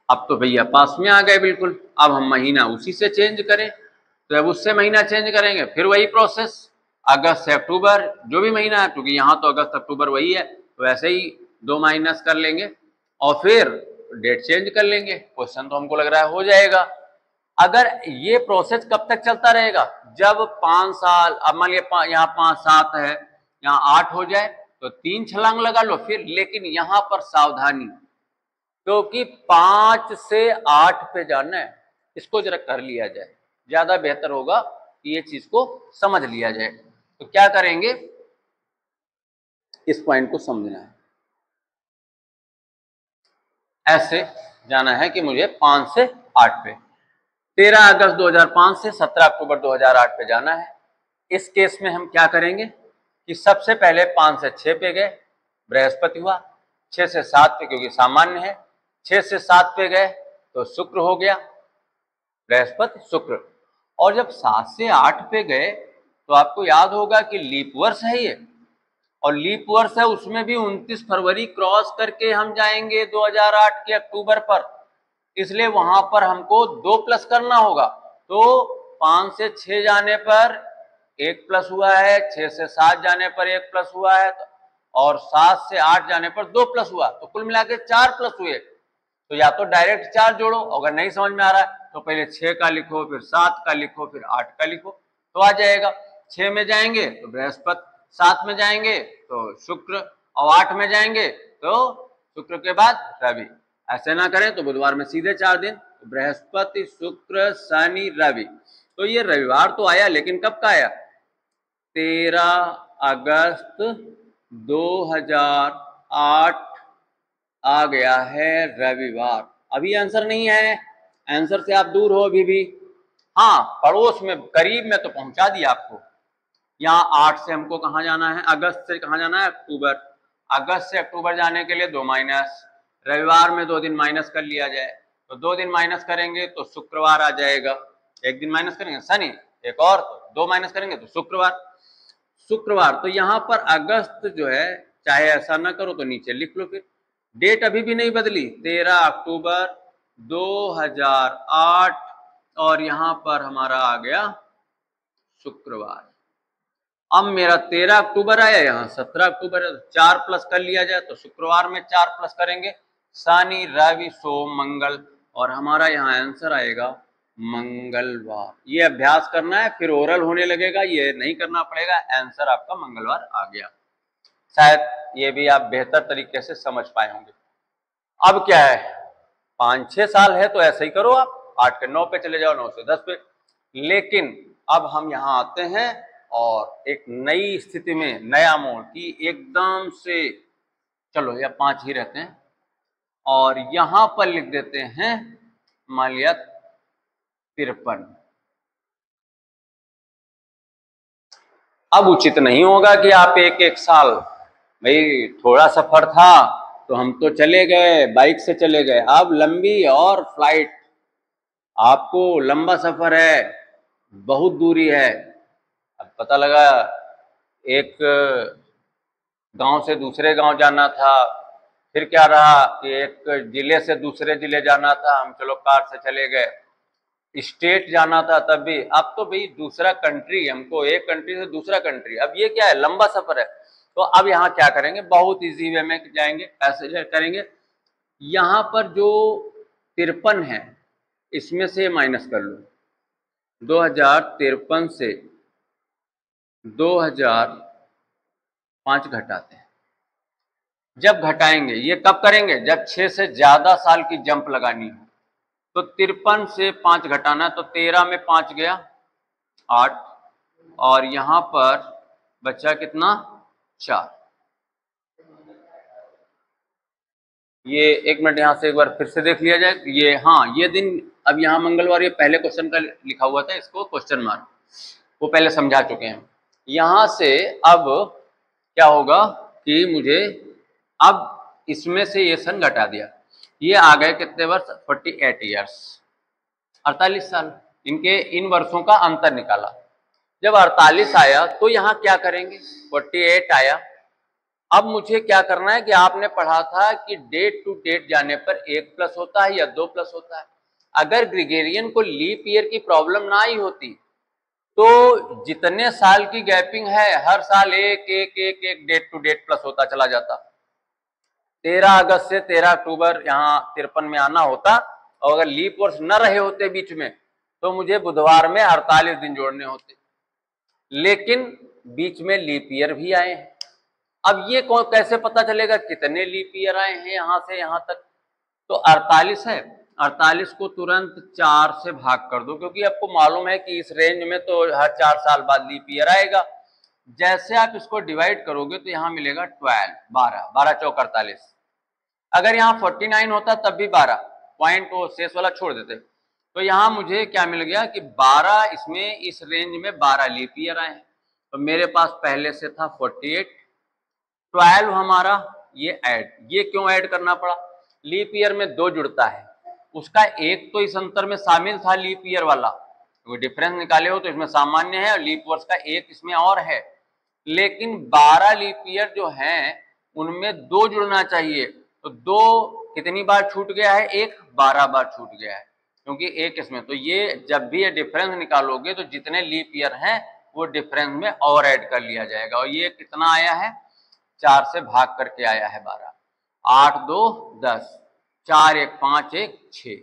अब तो भैया पास में आ गए बिल्कुल। अब हम महीना उसी से चेंज करें, तो अब उससे महीना चेंज करेंगे, फिर वही प्रोसेस, अगस्त से अक्टूबर जो भी महीना है, क्योंकि यहाँ तो अगस्त अक्टूबर वही है, तो वैसे ही 2 माइनस कर लेंगे और फिर डेट चेंज कर लेंगे। क्वेश्चन तो हमको लग रहा है हो जाएगा। अगर ये प्रोसेस कब तक चलता रहेगा? जब 5 साल, अब मान लिया यहाँ 5 7 है, यहाँ 8 हो जाए तो 3 छलांग लगा लो फिर, लेकिन यहाँ पर सावधानी, क्योंकि 5 से 8 पे जाना है, इसको जरा कर लिया जाए, ज्यादा बेहतर होगा कि ये चीज को समझ लिया जाए। तो क्या करेंगे, इस पॉइंट को समझना है, ऐसे जाना है कि मुझे 5 से 8 पे, 13 अगस्त 2005 से 17 अक्टूबर 2008 पे जाना है। इस केस में हम क्या करेंगे कि सबसे पहले 5 से 6 पे गए, बृहस्पति हुआ, 6 से 7 पे क्योंकि सामान्य है, 6 से 7 पे गए तो शुक्र हो गया, बृहस्पति शुक्र। और जब 7 से 8 पे गए तो आपको याद होगा कि लीप वर्ष है ये, और लीप वर्ष है, उसमें भी 29 फरवरी क्रॉस करके हम जाएंगे 2008 के अक्टूबर पर, इसलिए वहां पर हमको 2 प्लस करना होगा। तो 5 से 6 जाने पर 1 प्लस हुआ है, 6 से 7 जाने पर 1 प्लस हुआ है, और 7 से 8 जाने पर 2 प्लस हुआ, तो कुल मिला के 4 प्लस हुए। तो या तो डायरेक्ट 4 जोड़ो, अगर नहीं समझ में आ रहा है तो पहले 6 का लिखो, फिर 7 का लिखो, फिर 8 का लिखो, तो आ जाएगा। 6 में जाएंगे तो बृहस्पति, 7 में जाएंगे तो शुक्र, और 8 में जाएंगे तो शुक्र के बाद रवि। ऐसे ना करें तो बुधवार में सीधे 4 दिन, तो बृहस्पति शुक्र शनि रवि। तो ये रविवार तो आया, लेकिन कब का आया? 13 अगस्त 2008 आ गया है रविवार। अभी आंसर नहीं है, आंसर से आप दूर हो अभी भी, हाँ पड़ोस में, करीब में तो पहुंचा दिया आपको। यहाँ 8 से हमको कहाँ जाना है? अगस्त से कहाँ जाना है? अक्टूबर। अगस्त से अक्टूबर जाने के लिए 2 माइनस, रविवार में 2 दिन माइनस कर लिया जाए, तो 2 दिन माइनस करेंगे तो शुक्रवार आ जाएगा, 1 दिन माइनस करेंगे शनि, एक और, तो 2 माइनस करेंगे तो शुक्रवार। शुक्रवार, तो यहाँ पर अगस्त जो है, चाहे ऐसा ना करो तो नीचे लिख लो, फिर डेट अभी भी नहीं बदली, 13 अक्टूबर 2008, और यहां पर हमारा आ गया शुक्रवार। अब मेरा 13 अक्टूबर आया, यहाँ 17 अक्टूबर है, 4 प्लस कर लिया जाए तो शुक्रवार में 4 प्लस करेंगे, शनि रवि सोम मंगल, और हमारा यहाँ आंसर आएगा मंगलवार। ये अभ्यास करना है, फिर ओरल होने लगेगा, ये नहीं करना पड़ेगा। आंसर आपका मंगलवार आ गया। शायद ये भी आप बेहतर तरीके से समझ पाए होंगे। अब क्या है, 5-6 साल है तो ऐसे ही करो आप, 8 के 9 पे चले जाओ, 9 से 10 पे। लेकिन अब हम यहाँ आते हैं और एक नई स्थिति में, नया मोड़ की एकदम से, चलो या 5 ही रहते हैं और यहां पर लिख देते हैं मान लिया 53। अब उचित नहीं होगा कि आप एक एक साल, भाई थोड़ा सफर था तो हम तो चले गए, बाइक से चले गए, अब लंबी और फ्लाइट, आपको लंबा सफर है, बहुत दूरी है। अब पता लगा एक गांव से दूसरे गांव जाना था, फिर क्या रहा कि एक जिले से दूसरे जिले जाना था, हम चलो कार से चले गए। स्टेट जाना था तब भी, अब तो भाई दूसरा कंट्री, हमको एक कंट्री से दूसरा कंट्री, अब ये क्या है, लंबा सफर है। तो अब यहाँ क्या करेंगे, बहुत इजी वे में जाएंगे, ऐसे करेंगे। यहाँ पर जो 53 है इसमें से माइनस कर लो, 2053 से 2005 घटाते हैं। जब घटाएंगे, ये कब करेंगे, जब 6 से ज्यादा साल की जंप लगानी हो। तो 53 से 5 घटाना, तो 13 में 5 गया 8, और यहां पर बचा कितना, 4। ये 1 मिनट यहां से एक बार फिर से देख लिया जाए। ये हाँ, ये दिन, अब यहाँ मंगलवार, ये पहले क्वेश्चन का लिखा हुआ था, इसको क्वेश्चन मार्क, वो पहले समझा चुके हैं। यहां से अब क्या होगा कि मुझे अब इसमें से ये सन घटा दिया, ये आ गए कितने वर्ष, 48 ईयर्स, 48 साल। इनके इन वर्षों का अंतर निकाला। जब 48 आया तो यहाँ क्या करेंगे, 48 आया। अब मुझे क्या करना है कि आपने पढ़ा था कि डेट टू डेट जाने पर 1 प्लस होता है या 2 प्लस होता है। अगर ग्रेगोरियन को लीप ईयर की प्रॉब्लम ना ही होती तो जितने साल की गैपिंग है, हर साल एक एक एक एक डेट टू डेट प्लस होता चला जाता। 13 अगस्त से 13 अक्टूबर यहाँ 53 में आना होता, और अगर लीप वर्ष न रहे होते बीच में तो मुझे बुधवार में 48 दिन जोड़ने होते। लेकिन बीच में लीप ईयर भी आए हैं। अब ये कैसे पता चलेगा कितने लीप ईयर आए हैं यहां से यहां तक, तो 48 है, 48 को तुरंत 4 से भाग कर दो, क्योंकि आपको मालूम है कि इस रेंज में तो हर 4 साल बाद लीप ईयर आएगा। जैसे आप इसको डिवाइड करोगे तो यहाँ मिलेगा 12, 12, 12 चौक 48। अगर यहाँ 49 होता तब भी 12, पॉइंट वो शेष वाला छोड़ देते। तो यहाँ मुझे क्या मिल गया कि 12, इसमें इस रेंज में 12 लीप ईयर आए हैं। तो मेरे पास पहले से था 48, 12 हमारा ये ऐड, ये क्यों ऐड करना पड़ा, लीप ईयर में 2 जुड़ता है, उसका एक तो इस अंतर में शामिल था लीप ईयर वाला, तो डिफरेंस निकाले हो तो इसमें सामान्य है, और लीप वर्ष का एक इसमें और है। लेकिन 12 लीप ईयर जो हैं उनमें 2 जुड़ना चाहिए, तो 2 कितनी बार छूट गया है, एक 12 बार छूट गया है, क्योंकि एक इसमें। तो ये जब भी ये डिफरेंस निकालोगे तो जितने लीप ईयर हैं वो डिफरेंस में और ऐड कर लिया जाएगा। और ये कितना आया है, 4 से भाग करके आया है 12, 8 2 10, 4 1 5 1 6,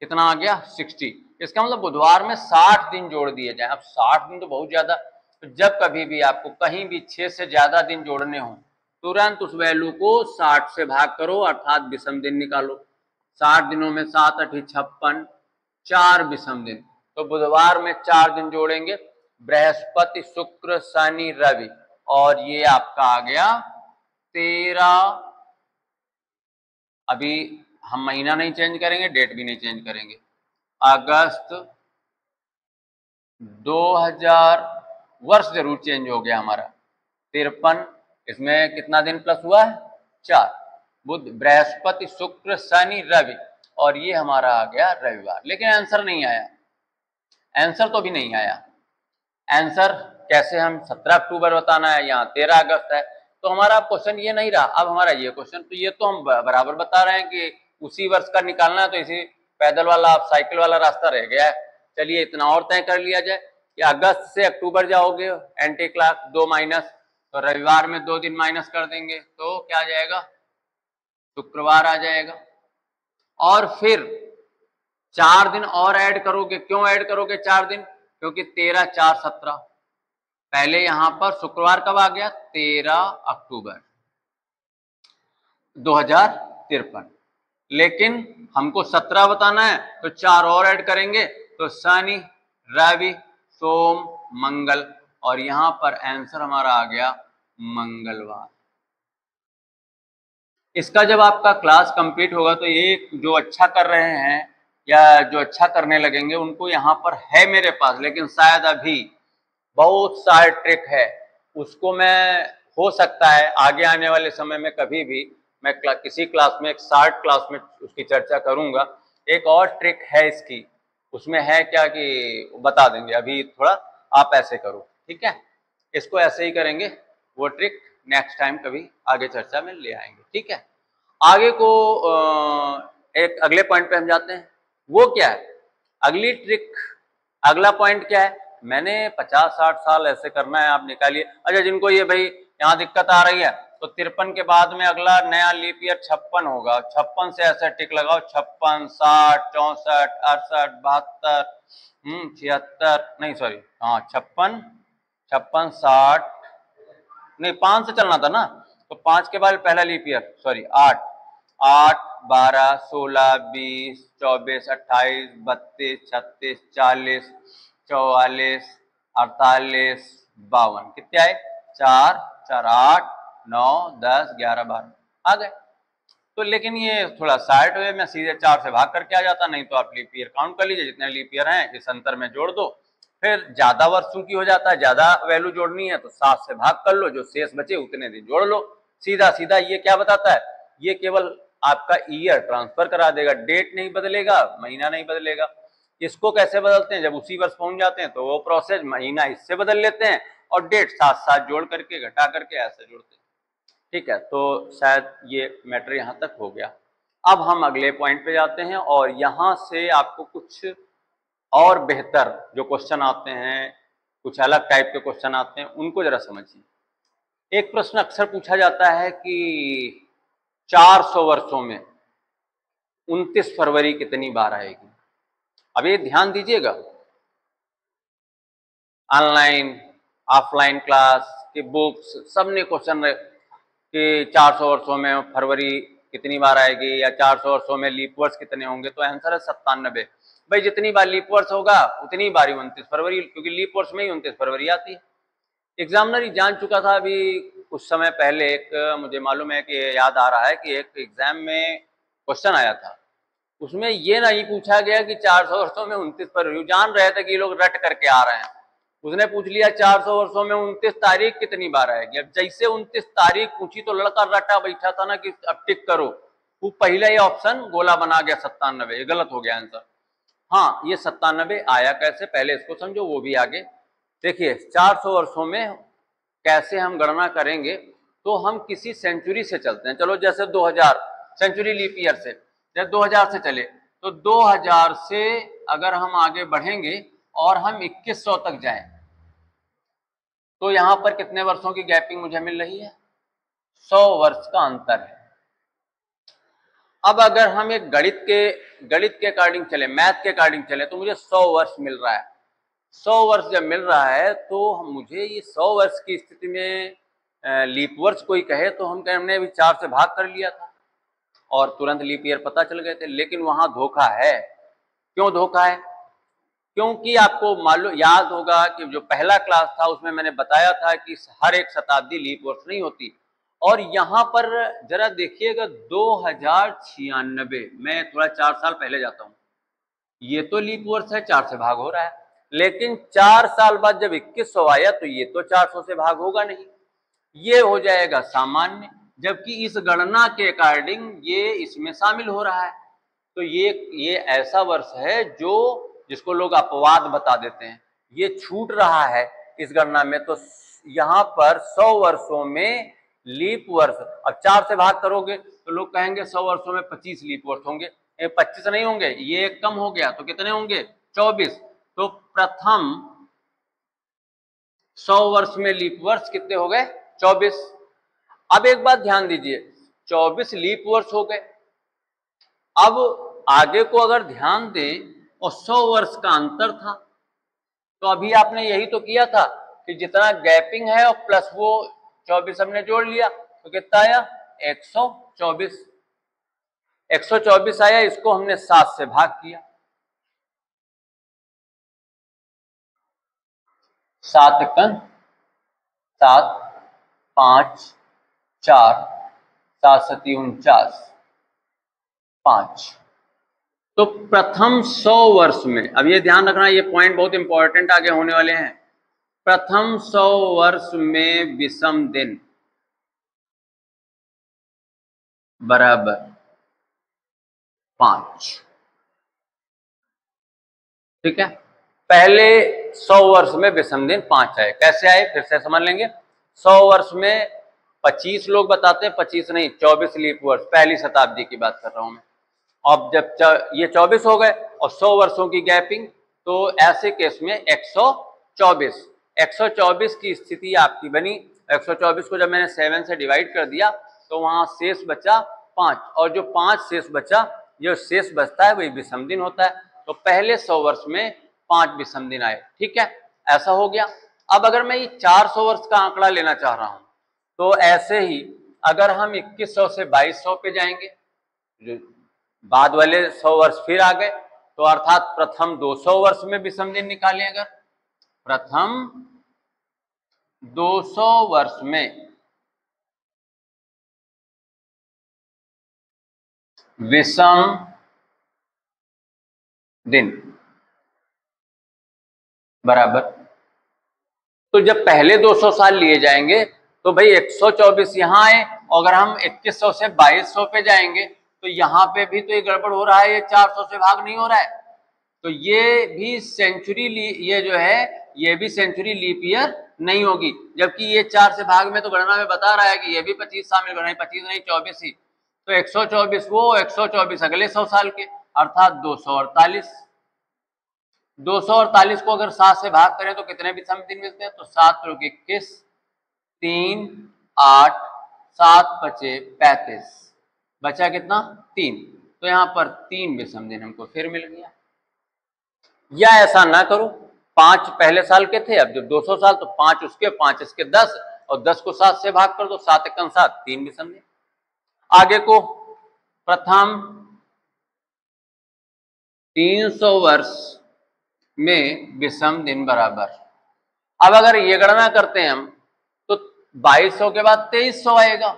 कितना आ गया 60। इसका मतलब बुधवार में 60 दिन जोड़ दिए जाए। अब 60 दिन तो बहुत ज्यादा, तो जब कभी भी आपको कहीं भी 6 से ज्यादा दिन जोड़ने हो, तुरंत उस वैल्यू को 60 से भाग करो, अर्थात विषम दिन निकालो। 60 दिनों में 7 8 56, 4 विषम दिन, तो बुधवार में 4 दिन जोड़ेंगे, बृहस्पति शुक्र शनि रवि, और ये आपका आ गया 13। अभी हम महीना नहीं चेंज करेंगे, डेट भी नहीं चेंज करेंगे, अगस्त 2000, वर्ष जरूर चेंज हो गया हमारा, 53, इसमें कितना दिन प्लस हुआ है, 4, बुध बृहस्पति शुक्र शनि रवि, और ये हमारा आ गया रविवार। लेकिन आंसर नहीं आया, आंसर तो भी नहीं आया। आंसर कैसे, हम 17 अक्टूबर बताना है, यहाँ 13 अगस्त है, तो हमारा क्वेश्चन ये नहीं रहा। अब हमारा ये क्वेश्चन, तो ये तो हम बराबर बता रहे हैं कि उसी वर्ष का निकालना है, तो इसी पैदल वाला साइकिल वाला रास्ता रह गया है। चलिए इतना और तय कर लिया जाए कि अगस्त से अक्टूबर जाओगे एंटी क्लास 2 माइनस, तो रविवार में 2 दिन माइनस कर देंगे तो क्या आ जाएगा, शुक्रवार आ जाएगा। और फिर 4 दिन और ऐड करोगे। क्यों ऐड करोगे 4 दिन? क्योंकि 13 4 17, पहले यहां पर शुक्रवार कब आ गया? 13 अक्टूबर 2053। लेकिन हमको 17 बताना है तो 4 और ऐड करेंगे, तो शनि रवि सोम मंगल, और यहां पर आंसर हमारा आ गया मंगलवार। इसका जब आपका क्लास कंप्लीट होगा तो ये जो अच्छा कर रहे हैं या जो अच्छा करने लगेंगे उनको यहाँ पर है मेरे पास, लेकिन शायद अभी बहुत सारे ट्रिक है, उसको मैं हो सकता है आगे आने वाले समय में कभी भी मैं किसी क्लास में, एक शॉर्ट क्लास में उसकी चर्चा करूंगा। एक और ट्रिक है इसकी, उसमें है क्या कि बता देंगे, अभी थोड़ा आप ऐसे करो, ठीक है? इसको ऐसे ही करेंगे, वो ट्रिक नेक्स्ट टाइम कभी आगे चर्चा में ले आएंगे, ठीक है? आगे को एक अगले पॉइंट पे हम जाते हैं। वो क्या है अगली ट्रिक? अगला पॉइंट क्या है? मैंने 50-60 साल ऐसे करना है, आप निकालिए। अच्छा, जिनको ये भाई यहाँ दिक्कत आ रही है तो 53 के बाद में अगला नया लीप ईयर 56 होगा। 56 से ऐसे टिक लगाओ, 56 60 64 68 72 76, नहीं सॉरी, हाँ 56 56 60, नहीं 5 से चलना था ना, तो 5 के बाद पहला लीप ईयर, सॉरी 8 8 12 16 20 24 28 32 36 40 44 48 52, कितने आए? 4 4 8 9 10 11 12 आ गए। तो लेकिन ये थोड़ा साइड वे में सीधे 4 से भाग करके आ जाता, नहीं तो आप लीप ईयर काउंट कर लीजिए, जितने लीप ईयर हैं इस अंतर में जोड़ दो। फिर ज्यादा वर्षों की हो जाता है, ज्यादा वैल्यू जोड़नी है तो 7 से भाग कर लो, जो शेष बचे उतने दिन जोड़ लो। सीधा सीधा ये क्या बताता है? ये केवल आपका ईयर ट्रांसफर करा देगा, डेट नहीं बदलेगा, महीना नहीं बदलेगा। इसको कैसे बदलते हैं? जब उसी वर्ष पहुंच जाते हैं तो वो प्रोसेस महीना इससे बदल लेते हैं और डेट साथ साथ जोड़ करके घटा करके ऐसे जोड़ते हैं, ठीक है? तो शायद ये मैटर यहाँ तक हो गया। अब हम अगले पॉइंट पे जाते हैं और यहाँ से आपको कुछ और बेहतर जो क्वेश्चन आते हैं, कुछ अलग टाइप के क्वेश्चन आते हैं, उनको जरा समझिए। एक प्रश्न अक्सर पूछा जाता है कि 400 वर्षों में 29 फरवरी कितनी बार आएगी? अब ये ध्यान दीजिएगा, ऑनलाइन ऑफलाइन क्लास के बुक्स सबने क्वेश्चन कि 400 वर्षों में फरवरी कितनी बार आएगी या 400 वर्षों में लीप वर्ष कितने होंगे, तो आंसर है 97। भाई जितनी बार लीप वर्ष होगा उतनी बार ही 29 फरवरी, क्योंकि लीप वर्ष में ही 29 फरवरी आती है। एग्जामिनर ही जान चुका था। अभी कुछ समय पहले एक मुझे मालूम है कि याद आ रहा है कि एक एग्जाम में क्वेश्चन आया था, उसमें ये नहीं पूछा गया कि 400 वर्षों में 29 फरवरी, जान रहे थे कि लोग रट करके आ रहे हैं, उसने पूछ लिया 400 वर्षों में 29 तारीख कितनी बार आएगी। अब जैसे 29 तारीख पूछी तो लड़का रटा बैठा था ना कि अब टिक करो, वो पहला ही ऑप्शन गोला बना गया 97, ये गलत हो गया आंसर। हाँ, ये 97 आया कैसे, पहले इसको समझो, वो भी आगे देखिए। 400 वर्षों में कैसे हम गणना करेंगे, तो हम किसी सेंचुरी से चलते हैं। चलो जैसे 2000 सेंचुरी लीप ईयर से, जैसे 2000 से चले तो 2000 से अगर हम आगे बढ़ेंगे और हम 2100 तक जाएं तो यहां पर कितने वर्षों की गैपिंग मुझे मिल रही है? 100 वर्ष का अंतर है। अब अगर हम एक गणित के अकॉर्डिंग चले, मैथ के अकॉर्डिंग चले, तो मुझे 100 वर्ष मिल रहा है। 100 वर्ष जब मिल रहा है तो मुझे ये 100 वर्ष की स्थिति में लीप वर्ष कोई कहे तो हमने अभी 4 से भाग कर लिया था और तुरंत लीप ईयर पता चल गए थे। लेकिन वहां धोखा है। क्यों धोखा है? क्योंकि आपको मालूम याद होगा कि जो पहला क्लास था उसमें मैंने बताया था कि हर एक शताब्दी लीप वर्ष नहीं होती। और यहाँ पर जरा देखिएगा 2096, मैं थोड़ा 4 साल पहले जाता हूँ, ये तो लीप वर्ष है, 4 से भाग हो रहा है। लेकिन 4 साल बाद जब 2100 आया तो ये तो 400 से भाग होगा नहीं, ये हो जाएगा सामान्य, जबकि इस गणना के अकॉर्डिंग ये इसमें शामिल हो रहा है। तो ये ऐसा वर्ष है जो जिसको लोग अपवाद बता देते हैं, ये छूट रहा है इस गणना में। तो यहाँ पर 100 वर्षों में लीप वर्ष, अब 4 से भाग करोगे तो लोग कहेंगे 100 वर्षों में 25 लीप वर्ष होंगे। 25 नहीं होंगे, ये एक कम हो गया तो कितने होंगे? 24। तो प्रथम 100 वर्ष में लीप वर्ष कितने हो गए? 24। अब एक बात ध्यान दीजिए, 24 लीप वर्ष हो गए। अब आगे को अगर ध्यान दें और 100 वर्ष का अंतर था, तो अभी आपने यही तो किया था कि जितना गैपिंग है और प्लस वो 24 हमने जोड़ लिया, तो कितना आया 124। 124 आया, इसको हमने 7 से भाग किया, 7 एकम 7, 5, 4, 7 सती 49, 5। तो प्रथम 100 वर्ष में, अब ये ध्यान रखना, ये पॉइंट बहुत इंपॉर्टेंट आगे होने वाले हैं। प्रथम 100 वर्ष में विषम दिन बराबर 5। ठीक है, पहले 100 वर्ष में विषम दिन 5 आए। कैसे आए फिर से समझ लेंगे। 100 वर्ष में 25 लोग बताते हैं, 25 नहीं 24 लीप वर्ष, पहली शताब्दी की बात कर रहा हूं मैं। अब जब ये 24 हो गए और 100 वर्षों की गैपिंग, तो ऐसे केस में 124 124 की स्थिति आपकी बनी। 124 को जब मैंने 7 से डिवाइड कर दिया तो वहां शेष बचा 5, और जो 5 शेष बचा, जो शेष बचता है वही विषम दिन होता है। तो पहले 100 वर्ष में 5 विषम दिन आए। ठीक है, ऐसा हो गया। अब अगर मैं ये 400 वर्ष का आंकड़ा लेना चाह रहा हूं, तो ऐसे ही अगर हम 2100 से 2200 पे जाएंगे, जो बाद वाले 100 वर्ष फिर आ गए, तो अर्थात प्रथम 200 वर्ष में विषम दिन निकालें, अगर प्रथम 200 वर्ष में विषम दिन बराबर, तो जब पहले 200 साल लिए जाएंगे तो भाई 124 यहां आए, और अगर हम 2100 से 2200 पे जाएंगे तो यहां पे भी तो ये गड़बड़ हो रहा है, ये 400 से भाग नहीं हो रहा है। तो ये भी सेंचुरी, ये जो है ये भी सेंचुरी लीप ईयर नहीं होगी, जबकि ये 4 से भाग में तो गणना में बता रहा है कि ये भी 25 शामिल करना है, 25 नहीं 24 ही। तो 124 वो, 124 अगले 100 साल के, अर्थात 248। 248 को अगर 7 से भाग करें तो कितने विषम दिन मिलते हैं, तो 7 × 21, 3, 8, 7 × 35, बचा कितना 3। तो यहां पर 3 विषम दिन हमको फिर मिल गया। या ऐसा ना करो, 5 पहले साल के थे, अब जब 200 साल तो 5 उसके, 5 इसके 10, और 10 को 7 से भाग कर दो, 7 एकम 7, 3 विषम दिन। आगे को प्रथम 300 वर्ष में विषम दिन बराबर। अब अगर ये गणना करते हैं हम, तो 2200 के बाद 2300 आएगा,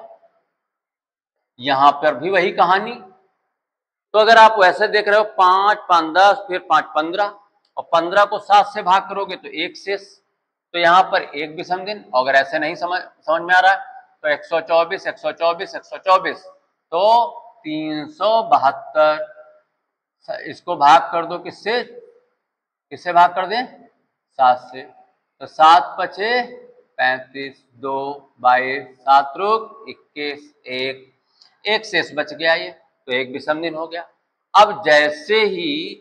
यहां पर भी वही कहानी। तो अगर आप वैसे देख रहे हो 5, 5, 10, फिर 5, 15, और 15 को 7 से भाग करोगे तो 1 शेष, तो यहां पर 1 विषम दिन। अगर ऐसे नहीं समझ में आ रहा है तो 124, 124, 124, तो 372, इसको भाग कर दो किससे, किससे भाग कर दें, 7 से, तो 7 × 5 35, 2, 22, 7 × 21, 1 शेष बच गया, ये तो 1 विषम दिन हो गया। अब जैसे ही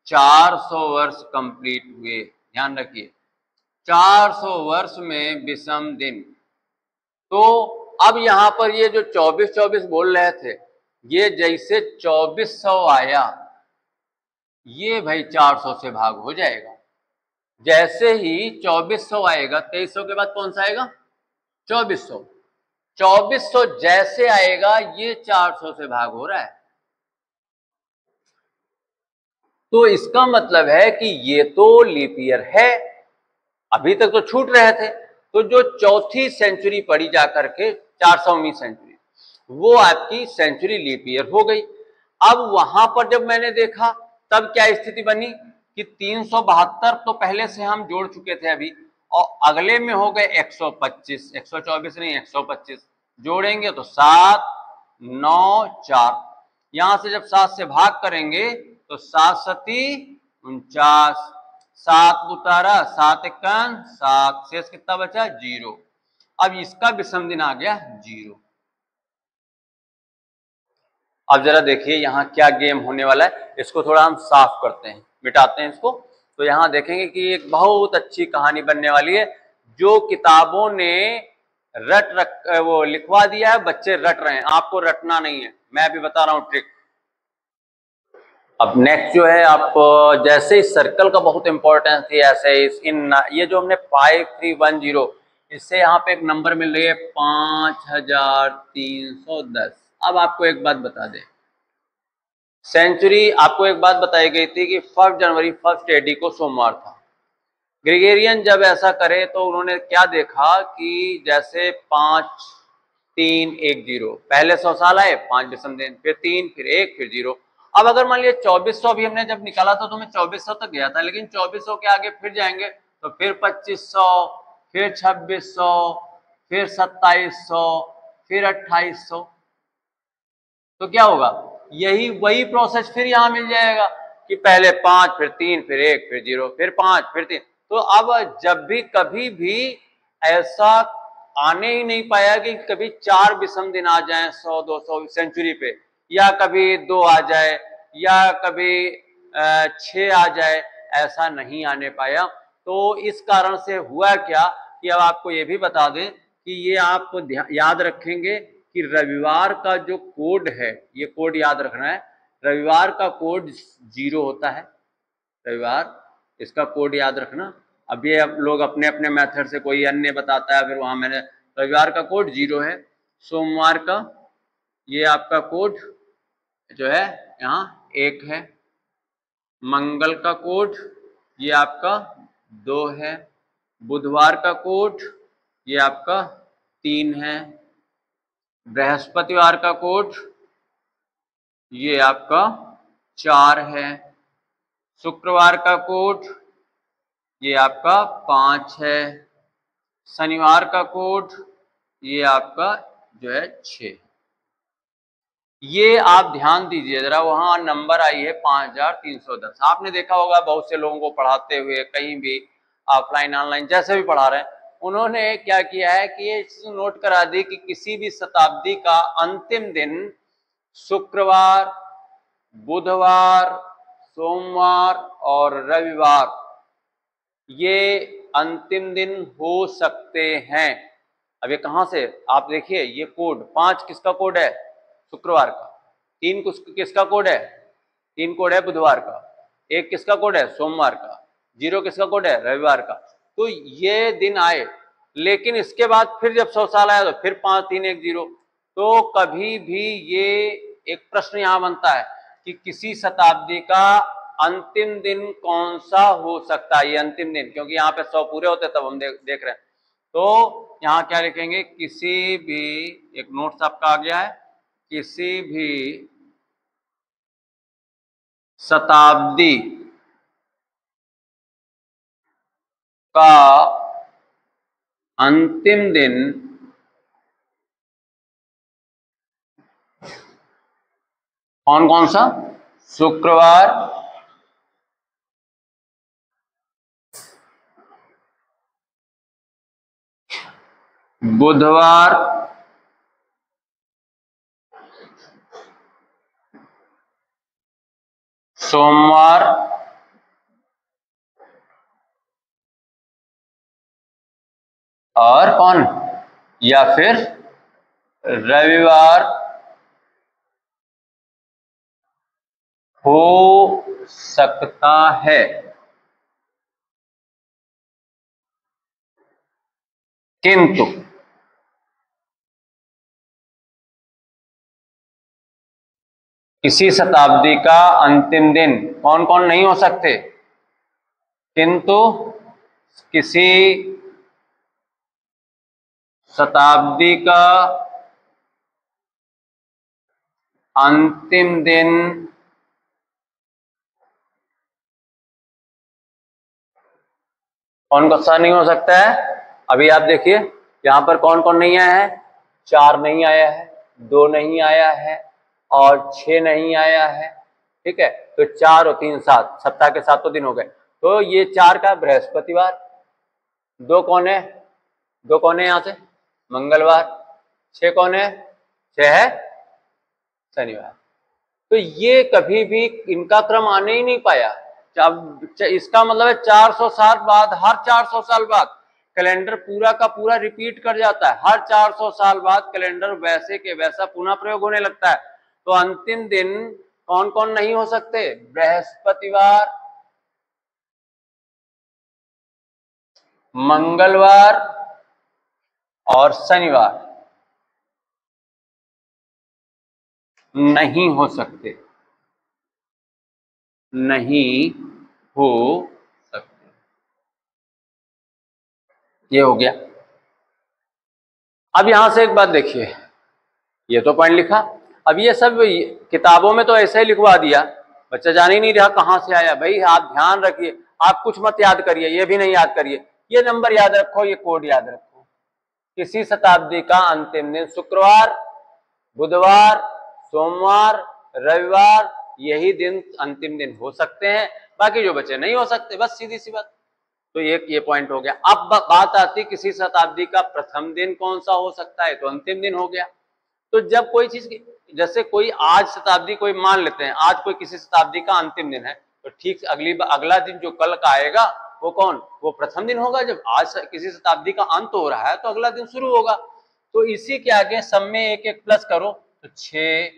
400 वर्ष कंप्लीट हुए, ध्यान रखिए 400 वर्ष में विषम दिन, तो अब यहां पर ये जो 24-24 बोल रहे थे, ये जैसे 2400 आया, ये भाई 400 से भाग हो जाएगा। जैसे ही 2400 आएगा, 2300 के बाद कौन सा आएगा, 2400, 2400 जैसे आएगा ये 400 से भाग हो रहा है। तो इसका मतलब है कि ये तो लीप ईयर है, अभी तक तो छूट रहे थे। तो जो चौथी सेंचुरी पड़ी जाकर के 400वीं सेंचुरी, वो आपकी सेंचुरी लीप ईयर हो गई। अब वहां पर जब मैंने देखा तब क्या स्थिति बनी कि 372 तो पहले से हम जोड़ चुके थे अभी, और अगले में हो गए 125, 124 नहीं 125, जोड़ेंगे तो 7, 9, 4, यहां से जब 7 से भाग करेंगे तो 7 सती 49, 7 उतारा, 7 एकम 7, शेष कितना बचा 0। अब इसका विषम दिन आ गया 0। अब जरा देखिए यहां क्या गेम होने वाला है, इसको थोड़ा हम साफ करते हैं, मिटाते हैं इसको। तो यहां देखेंगे कि एक बहुत अच्छी कहानी बनने वाली है, जो किताबों ने वो लिखवा दिया है, बच्चे रट रहे हैं, आपको रटना नहीं है, मैं अभी बता रहा हूं ट्रिक। अब नेक्स्ट जो है, आप जैसे इस सर्कल का बहुत इंपॉर्टेंस थी, ऐसे इन ये जो हमने 5310 इससे यहाँ पे एक नंबर मिल रही है 5310। अब आपको एक बात बता दें, सेंचुरी आपको एक बात बताई गई थी कि 1 जनवरी 1 AD को सोमवार था। ग्रेगोरियन जब ऐसा करे तो उन्होंने क्या देखा कि जैसे 5310 पहले 100 साल आए, 5 विषम दिन, फिर 3, फिर 1, फिर 0। अब अगर मान लिया 2400 भी हमने जब निकाला था तो हमें 2400 तक गया था, लेकिन 2400 के आगे फिर जाएंगे तो फिर 2500, फिर 2600, फिर 2700, फिर 2800। तो क्या होगा, यही वही प्रोसेस फिर यहां मिल जाएगा कि पहले 5, फिर 3, फिर 1, फिर 0, फिर 5, फिर 3। तो अब जब भी कभी भी ऐसा आने ही नहीं पाया कि कभी 4 विषम दिन आ जाए 100-200 सेंचुरी पे, या कभी 2 आ जाए, या कभी 6 आ जाए, ऐसा नहीं आने पाया। तो इस कारण से हुआ क्या कि अब आपको ये भी बता दें कि ये आप याद रखेंगे कि रविवार का जो कोड है, ये कोड याद रखना है, रविवार का कोड 0 होता है। रविवार इसका कोड याद रखना। अब ये अब लोग अपने अपने मेथड से कोई अन्य बताता है, फिर वहां मैंने रविवार का कोड 0 है। सोमवार का ये आपका कोड जो है यहाँ 1 है। मंगल का कोड ये आपका 2 है। बुधवार का कोड ये आपका 3 है। बृहस्पतिवार का कोड ये आपका 4 है। शुक्रवार का कोड ये आपका 5 है। शनिवार का कोड ये आपका जो है 6। ये आप ध्यान दीजिए जरा, वहां नंबर आई है 5310। आपने देखा होगा बहुत से लोगों को पढ़ाते हुए, कहीं भी ऑफलाइन ऑनलाइन जैसे भी पढ़ा रहे हैं, उन्होंने क्या किया है कि ये नोट करा दी कि किसी भी शताब्दी का अंतिम दिन शुक्रवार, बुधवार, सोमवार और रविवार ये अंतिम दिन हो सकते हैं। अब ये कहां से, आप देखिए ये कोड 5 किसका कोड है, शुक्रवार का। 3 किसका कोड है, 3 कोड है बुधवार का। 1 किसका कोड है, सोमवार का। 0 किसका कोड है, रविवार का। तो ये दिन आए, लेकिन इसके बाद फिर जब 100 साल आया तो फिर 5, 3, 1, 0। तो कभी भी ये एक प्रश्न यहां बनता है कि किसी शताब्दी का अंतिम दिन कौन सा हो सकता है। ये अंतिम दिन, क्योंकि यहाँ पे 100 पूरे होते तब हम देख रहे हैं। तो यहाँ क्या लिखेंगे, किसी भी, एक नोट्स आपका आ गया है, किसी भी शताब्दी का अंतिम दिन कौन कौन सा, शुक्रवार, बुधवार, सोमवार और कौन, या फिर रविवार हो सकता है। किंतु किसी शताब्दी का अंतिम दिन कौन कौन नहीं हो सकते, किंतु किसी शताब्दी का अंतिम दिन कौन कौन सा नहीं हो सकता है। अभी आप देखिए यहां पर कौन कौन नहीं आया है, 4 नहीं आया है, 2 नहीं आया है और 6 नहीं आया है। ठीक है, तो 4 और 3 7, सप्ताह के 7 दिन हो गए। तो ये 4 का बृहस्पतिवार, 2 कौन है, 2 कौन है यहां से, मंगलवार, 6 कौन है, 6 है शनिवार। तो ये कभी भी इनका क्रम आने ही नहीं पाया। अब इसका मतलब है 400 साल बाद, हर 400 साल बाद कैलेंडर पूरा का पूरा रिपीट कर जाता है। हर 400 साल बाद कैलेंडर वैसे के वैसा पुनः प्रयोग होने लगता है। तो अंतिम दिन कौन कौन नहीं हो सकते? बृहस्पतिवार, मंगलवार और शनिवार नहीं हो सकते, नहीं हो सकते। ये हो गया। अब यहां से एक बात देखिए, ये तो पॉइंट लिखा, अब ये सब किताबों में तो ऐसे ही लिखवा दिया, बच्चा जान ही नहीं रहा कहां से आया। भाई आप ध्यान रखिए, आप कुछ मत याद करिए, ये भी नहीं याद करिए, ये नंबर याद रखो, ये कोड याद रखो। किसी शताब्दी का अंतिम दिन शुक्रवार, बुधवार, सोमवार, रविवार, यही दिन अंतिम दिन हो सकते हैं, बाकी जो बचे नहीं हो सकते, बस सीधी सी बात। तो ये पॉइंट हो गया। अब बात आती किसी शताब्दी का प्रथम दिन कौन सा हो सकता है, तो अंतिम दिन हो गया। तो जब कोई चीज, जैसे कोई आज शताब्दी, कोई मान लेते हैं आज कोई किसी शताब्दी का अंतिम दिन है, तो ठीक अगला दिन जो कल का आएगा वो कौन, वो प्रथम दिन होगा। जब आज किसी शताब्दी का अंत हो रहा है तो अगला दिन शुरू होगा। तो इसी के आगे सब में एक एक प्लस करो, तो 6,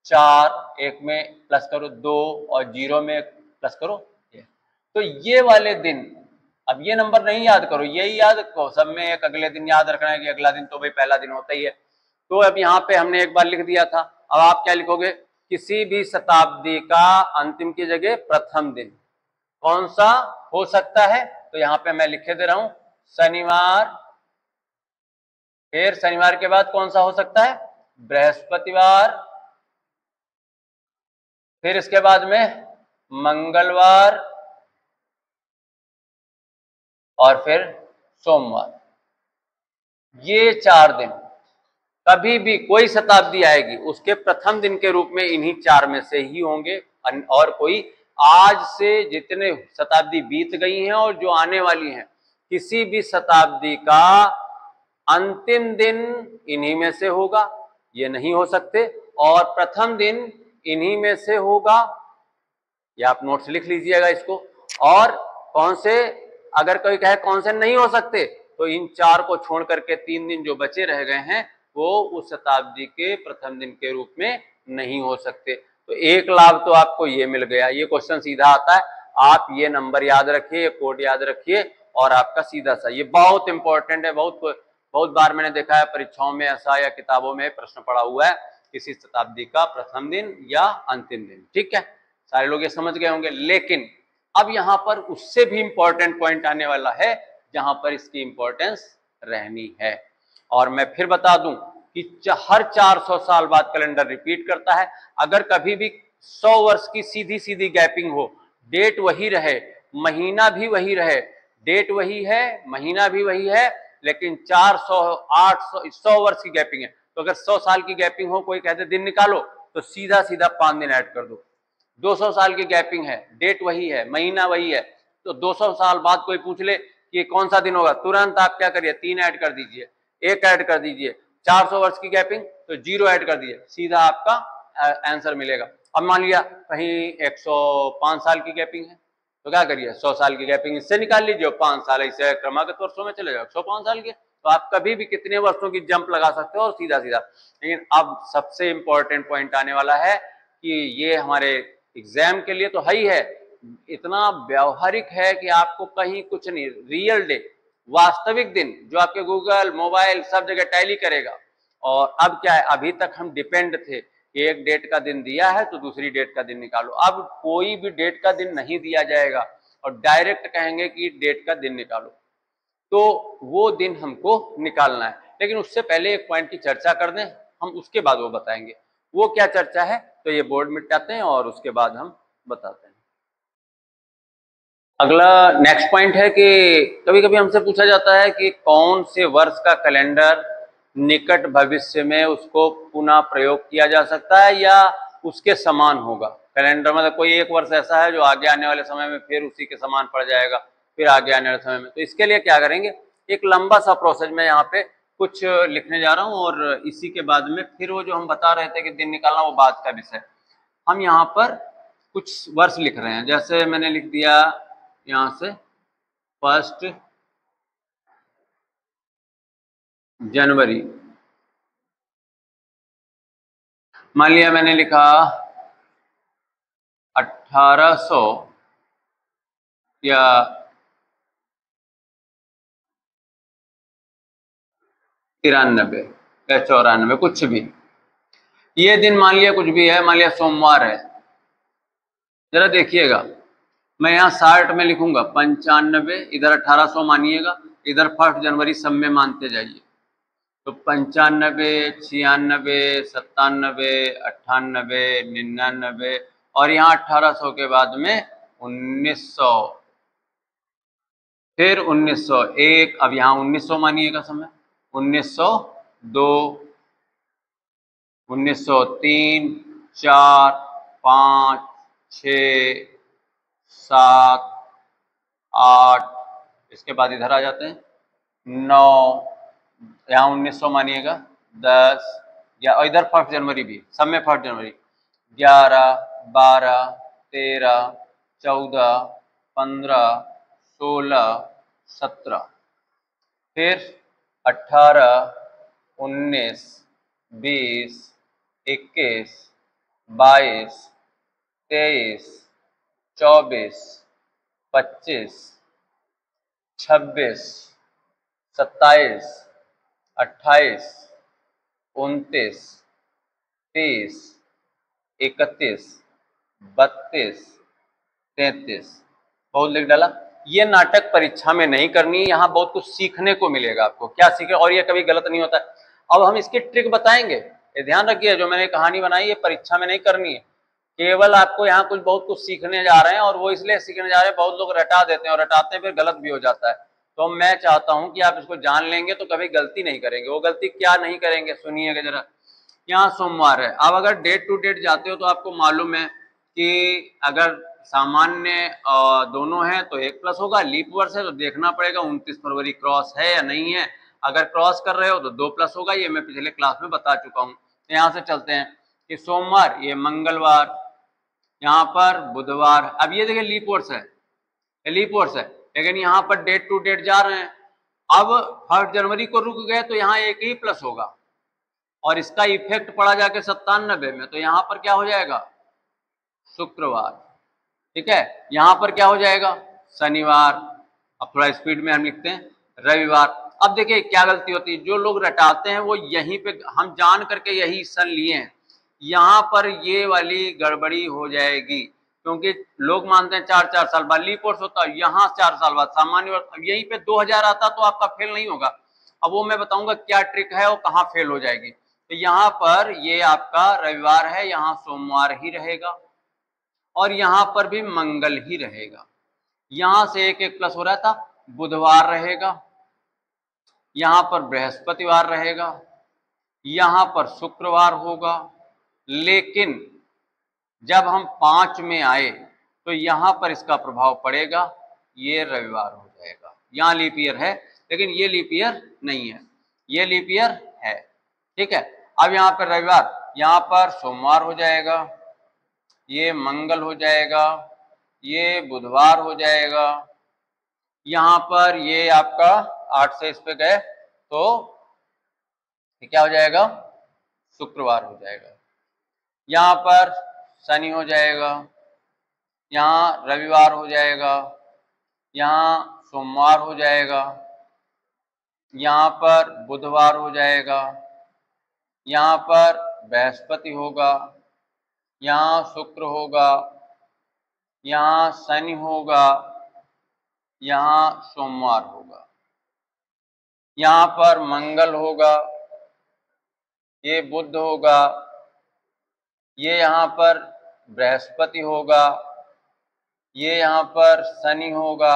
4, एक में प्लस करो 2 और 0 में प्लस करो। तो ये वाले दिन, अब ये नंबर नहीं याद करो, यही याद रखो, सब में एक अगले दिन याद रखना है कि अगला दिन तो भाई पहला दिन होता ही है। तो अब यहाँ पे हमने एक बार लिख दिया था, अब आप क्या लिखोगे, किसी भी शताब्दी का अंतिम की जगह प्रथम दिन कौन सा हो सकता है। तो यहाँ पे मैं लिखे दे रहा हूं शनिवार, फिर शनिवार के बाद कौन सा हो सकता है, बृहस्पतिवार, फिर इसके बाद में मंगलवार और फिर सोमवार। ये 4 दिन, कभी भी कोई शताब्दी आएगी उसके प्रथम दिन के रूप में इन्हीं 4 में से ही होंगे। और कोई आज से जितने शताब्दी बीत गई हैं और जो आने वाली हैं, किसी भी शताब्दी का अंतिम दिन इन्हीं में से होगा, ये नहीं हो सकते। और प्रथम दिन इन्हीं में से होगा, ये आप नोट्स लिख लीजिएगा इसको। और कौन से, अगर कोई कहे कौन से नहीं हो सकते, तो इन 4 को छोड़ करके 3 दिन जो बचे रह गए हैं वो उस शताब्दी के प्रथम दिन के रूप में नहीं हो सकते। तो एक लाभ तो आपको ये मिल गया, ये क्वेश्चन सीधा आता है, आप ये नंबर याद रखिए, ये कोड याद रखिए और आपका सीधा सा, ये बहुत इंपॉर्टेंट है। बहुत बार मैंने देखा है परीक्षाओं में ऐसा या किताबों में प्रश्न पड़ा हुआ है, किसी शताब्दी का प्रथम दिन या अंतिम दिन। ठीक है, सारे लोग ये समझ गए होंगे। लेकिन अब यहां पर उससे भी इंपॉर्टेंट पॉइंट आने वाला है जहां पर इसकी इंपॉर्टेंस रहनी है। और मैं फिर बता दूं कि हर 400 साल बाद कैलेंडर रिपीट करता है। अगर कभी भी 100 वर्ष की सीधी सीधी गैपिंग हो, डेट वही रहे, महीना भी वही रहे, डेट वही है, महीना भी वही है, लेकिन 400, 800, 100 वर्ष की गैपिंग है, तो अगर 100 साल की गैपिंग हो, कोई कहते दिन निकालो, तो सीधा सीधा 5 दिन ऐड कर दो। 200 साल की गैपिंग है, डेट वही है, महीना वही है, तो 200 साल बाद कोई पूछ ले कि कौन सा दिन होगा, तुरंत आप क्या करिए, 3 ऐड कर दीजिए, 1 ऐड कर दीजिए। 400 वर्ष की गैपिंग तो 0 ऐड कर दीजिए, सीधा आपका आंसर मिलेगा। अब मान लिया कहीं 105 साल की गैपिंग है, तो क्या करिए, 100 साल की गैपिंग इससे निकाल लीजिए, 5 साल ऐसे क्रमागत वर्षों में चले जाओ 105 साल के, तो आप कभी भी कितने वर्षों की जंप लगा सकते हो और सीधा सीधा। लेकिन अब सबसे इंपॉर्टेंट पॉइंट आने वाला है कि ये हमारे एग्जाम के लिए तो है ही है, इतना व्यावहारिक है कि आपको कहीं कुछ नहीं, रियल डे, वास्तविक दिन जो आपके गूगल मोबाइल सब जगह टैली करेगा। और अब क्या है, अभी तक हम डिपेंड थे कि एक डेट का दिन दिया है तो दूसरी डेट का दिन निकालो, अब कोई भी डेट का दिन नहीं दिया जाएगा और डायरेक्ट कहेंगे कि डेट का दिन निकालो, तो वो दिन हमको निकालना है। लेकिन उससे पहले एक पॉइंट की चर्चा कर दें, हम उसके बाद वो बताएंगे, वो क्या चर्चा है, तो ये बोर्ड मिटाते हैं और उसके बाद हम बताते हैं। अगला नेक्स्ट पॉइंट है कि कभी कभी हमसे पूछा जाता है कि कौन से वर्ष का कैलेंडर निकट भविष्य में उसको पुनः प्रयोग किया जा सकता है या उसके समान होगा। कैलेंडर मतलब कोई एक वर्ष ऐसा है जो आगे आने वाले समय में फिर उसी के समान पड़ जाएगा, फिर आगे आने वाले समय में। तो इसके लिए क्या करेंगे, एक लंबा सा प्रोसेस में यहाँ पे कुछ लिखने जा रहा हूँ और इसी के बाद में फिर वो जो हम बता रहे थे कि दिन निकालना, वो बात का विषय। हम यहाँ पर कुछ वर्ष लिख रहे हैं, जैसे मैंने लिख दिया यहाँ से 1 जनवरी, मान लिया मैंने लिखा 1800 या 93 या 94, कुछ भी। ये दिन मान लिया कुछ भी है, मान लिया सोमवार है। जरा देखिएगा, मैं यहाँ 60 में लिखूंगा 95, इधर 1800 मानिएगा, इधर 1 जनवरी सब में मानते जाइए। तो 95, 96, 97, 98, 99 और यहाँ 1800 के बाद में 1900, फिर 1901, अब यहाँ 1900 मानिएगा समय, 1902, 1903, 4, 5, 6, 7, 8, इसके बाद इधर आ जाते हैं 9, यहाँ 1900 मानिएगा, 10 या इधर 1 जनवरी भी, सब में 1 जनवरी, 11, 12, 13, 14, 15, 16, 17, फिर 18, 19, 20, 21, 22, 23, 24, 25, 26, 27, 28, 29, 30, 31, 32, 33। बहुत लिख डाला। ये नाटक परीक्षा में नहीं करनी, यहाँ बहुत कुछ सीखने को मिलेगा आपको, क्या सीखे, और ये कभी गलत नहीं होता है। अब हम इसकी ट्रिक बताएंगे, ये ध्यान रखिए, जो मैंने कहानी बनाई ये परीक्षा में नहीं करनी है, केवल आपको यहाँ कुछ बहुत कुछ सीखने जा रहे हैं, और वो इसलिए सीखने जा रहे हैं, बहुत लोग रटा देते हैं और रटाते हैं फिर गलत भी हो जाता है। तो मैं चाहता हूं कि आप इसको जान लेंगे तो कभी गलती नहीं करेंगे। वो गलती क्या नहीं करेंगे, सुनिएगा जरा। यहाँ सोमवार है, अब अगर डेट टू डेट जाते हो तो आपको मालूम है कि अगर सामान्य दोनों है तो 1+ होगा, लीप वर्ष है तो देखना पड़ेगा 29 फरवरी क्रॉस है या नहीं है। अगर क्रॉस कर रहे हो तो 2+ होगा, ये मैं पिछले क्लास में बता चुका हूँ। तो यहाँ से चलते हैं कि सोमवार ये मंगलवार, यहाँ पर बुधवार। अब ये देखिए लीप वर्ष है, लीप वर्ष है, लेकिन यहाँ पर डेट टू डेट जा रहे हैं। अब 1 जनवरी को रुक गए तो यहाँ एक ही प्लस होगा, और इसका इफेक्ट पड़ा जाके 97 में, तो यहाँ पर क्या हो जाएगा, शुक्रवार। ठीक है, यहाँ पर क्या हो जाएगा, शनिवार। अब थोड़ा स्पीड में हम लिखते हैं, रविवार। अब देखिए क्या गलती होती है, जो लोग रटाते हैं वो यहीं पे, हम जान करके यही सन लिए हैं, यहाँ पर ये वाली गड़बड़ी हो जाएगी, क्योंकि लोग मानते हैं 4 साल बाद लीप वर्ष होता है, यहाँ 4 साल बाद सामान्य वर्ष। अब यहीं पे 2000 आता तो आपका फेल नहीं होगा। अब वो मैं बताऊंगा क्या ट्रिक है और कहाँ फेल हो जाएगी। तो यहाँ पर ये आपका रविवार है, यहाँ सोमवार ही रहेगा, और यहाँ पर भी मंगल ही रहेगा। यहाँ से एक प्लस हो रहा था, बुधवार रहेगा, यहाँ पर बृहस्पतिवार रहेगा, यहाँ पर शुक्रवार होगा। लेकिन जब हम 5 में आए तो यहाँ पर इसका प्रभाव पड़ेगा, ये रविवार हो जाएगा। यहाँ लीप ईयर है लेकिन ये लीप ईयर नहीं है, ये लीप ईयर है। ठीक है, अब यहाँ पर रविवार, यहाँ पर सोमवार हो जाएगा, ये मंगल हो जाएगा, ये बुधवार हो जाएगा, यहाँ पर ये आपका 8 से इस पे गए तो ये क्या हो जाएगा, शुक्रवार हो जाएगा। यहाँ पर शनि हो जाएगा, यहाँ रविवार हो जाएगा, यहाँ सोमवार हो जाएगा, यहाँ पर बुधवार हो जाएगा, यहाँ पर बृहस्पति होगा, यहाँ शुक्र होगा, यहाँ शनि होगा, यहाँ सोमवार होगा, यहाँ पर मंगल होगा, ये बुध होगा, ये यहाँ पर बृहस्पति होगा, ये यहाँ पर शनि होगा,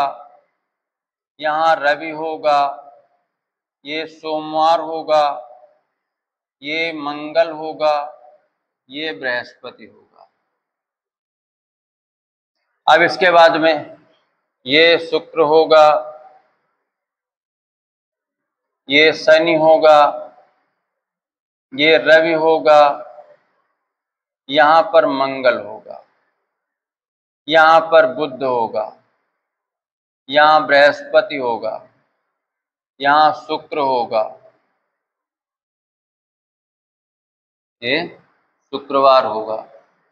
यहाँ रवि होगा, ये सोमवार होगा, ये मंगल होगा, ये बृहस्पति होगा। अब इसके बाद में ये शुक्र होगा, ये शनि होगा, ये रवि होगा, यहाँ पर मंगल होगा, यहाँ पर बुध होगा, यहाँ बृहस्पति होगा, यहाँ शुक्र होगा, ये शुक्रवार होगा,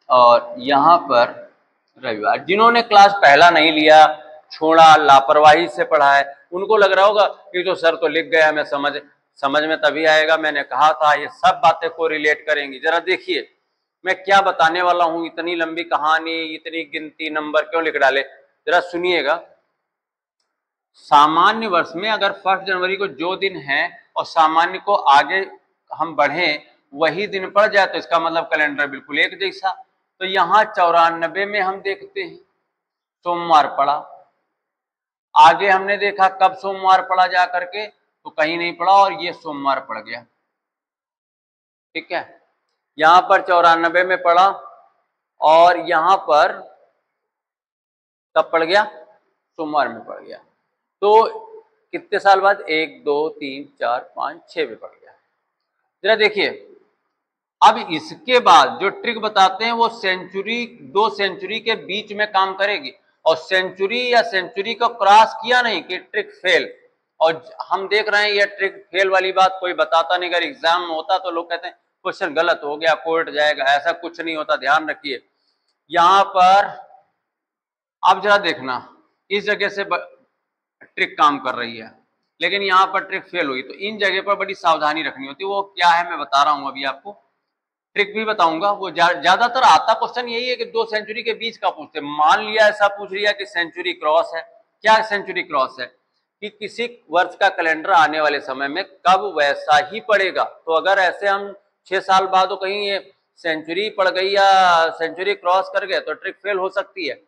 और यहाँ पर रविवार। जिन्होंने क्लास पहला नहीं लिया, छोड़ा, लापरवाही से पढ़ा है, उनको लग रहा होगा कि तो सर तो लिख गया, मैं समझ में तभी आएगा, मैंने कहा था। ये सब बातें को रिलेट करेंगी। जरा देखिए मैं क्या बताने वाला हूं, इतनी लंबी कहानी, इतनी गिनती, नंबर क्यों लिख डाले, जरा सुनिएगा। सामान्य वर्ष में अगर 1 जनवरी को जो दिन है और सामान्य को आगे हम बढ़ें वही दिन पड़ जाए तो इसका मतलब कैलेंडर बिल्कुल एक जैसा। तो यहाँ 94 में हम देखते हैं सोमवार पड़ा, आगे हमने देखा कब सोमवार पड़ा जा करके, तो कहीं नहीं पड़ा और ये सोमवार पड़ गया। ठीक है, यहां पर 94 में पड़ा और यहां पर कब पड़ गया, सोमवार में पड़ गया। तो कितने साल बाद, 1 2 3 4 5 6 में पड़ गया। जरा देखिए, अब इसके बाद जो ट्रिक बताते हैं वो सेंचुरी, 2 सेंचुरी के बीच में काम करेगी, और सेंचुरी या सेंचुरी को क्रॉस किया नहीं कि ट्रिक फेल। और हम देख रहे हैं ये ट्रिक फेल वाली बात कोई बताता नहीं। अगर एग्जाम में होता तो लोग कहते हैं क्वेश्चन गलत हो गया, कोर्ट जाएगा, ऐसा कुछ नहीं होता, ध्यान रखिए। यहां पर अब जरा देखना, इस जगह से ट्रिक काम कर रही है लेकिन यहां पर ट्रिक फेल हुई, तो इन जगह पर बड़ी सावधानी रखनी होती है। वो क्या है मैं बता रहा हूं, अभी आपको ट्रिक भी बताऊंगा। वो ज्यादातर आता क्वेश्चन यही है कि 2 सेंचुरी के बीच का पूछते। मान लिया ऐसा पूछ लिया कि सेंचुरी क्रॉस है। क्या सेंचुरी क्रॉस है कि किसी वर्ष का कैलेंडर आने वाले समय में कब वैसा ही पड़ेगा। तो अगर ऐसे हम 6 साल बाद तो कहीं ये सेंचुरी पड़ गई या सेंचुरी क्रॉस कर गए तो ट्रिक फेल हो सकती है।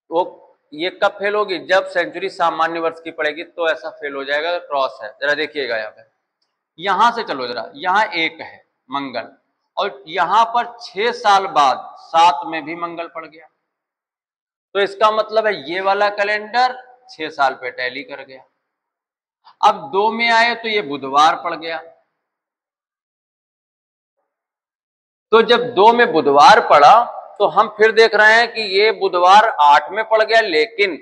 वो ये कब फेल होगी, जब सेंचुरी सामान्य वर्ष की पड़ेगी तो ऐसा फेल हो जाएगा, क्रॉस है। जरा देखिएगा यहाँ पे, यहां से चलो जरा, यहाँ 1 है मंगल और यहां पर 6 साल बाद 7 में भी मंगल पड़ गया, तो इसका मतलब है ये वाला कैलेंडर 6 साल पे टैली कर गया। अब 2 में आए तो ये बुधवार पड़ गया, तो जब 2 में बुधवार पड़ा तो हम फिर देख रहे हैं कि ये बुधवार 8 में पड़ गया, लेकिन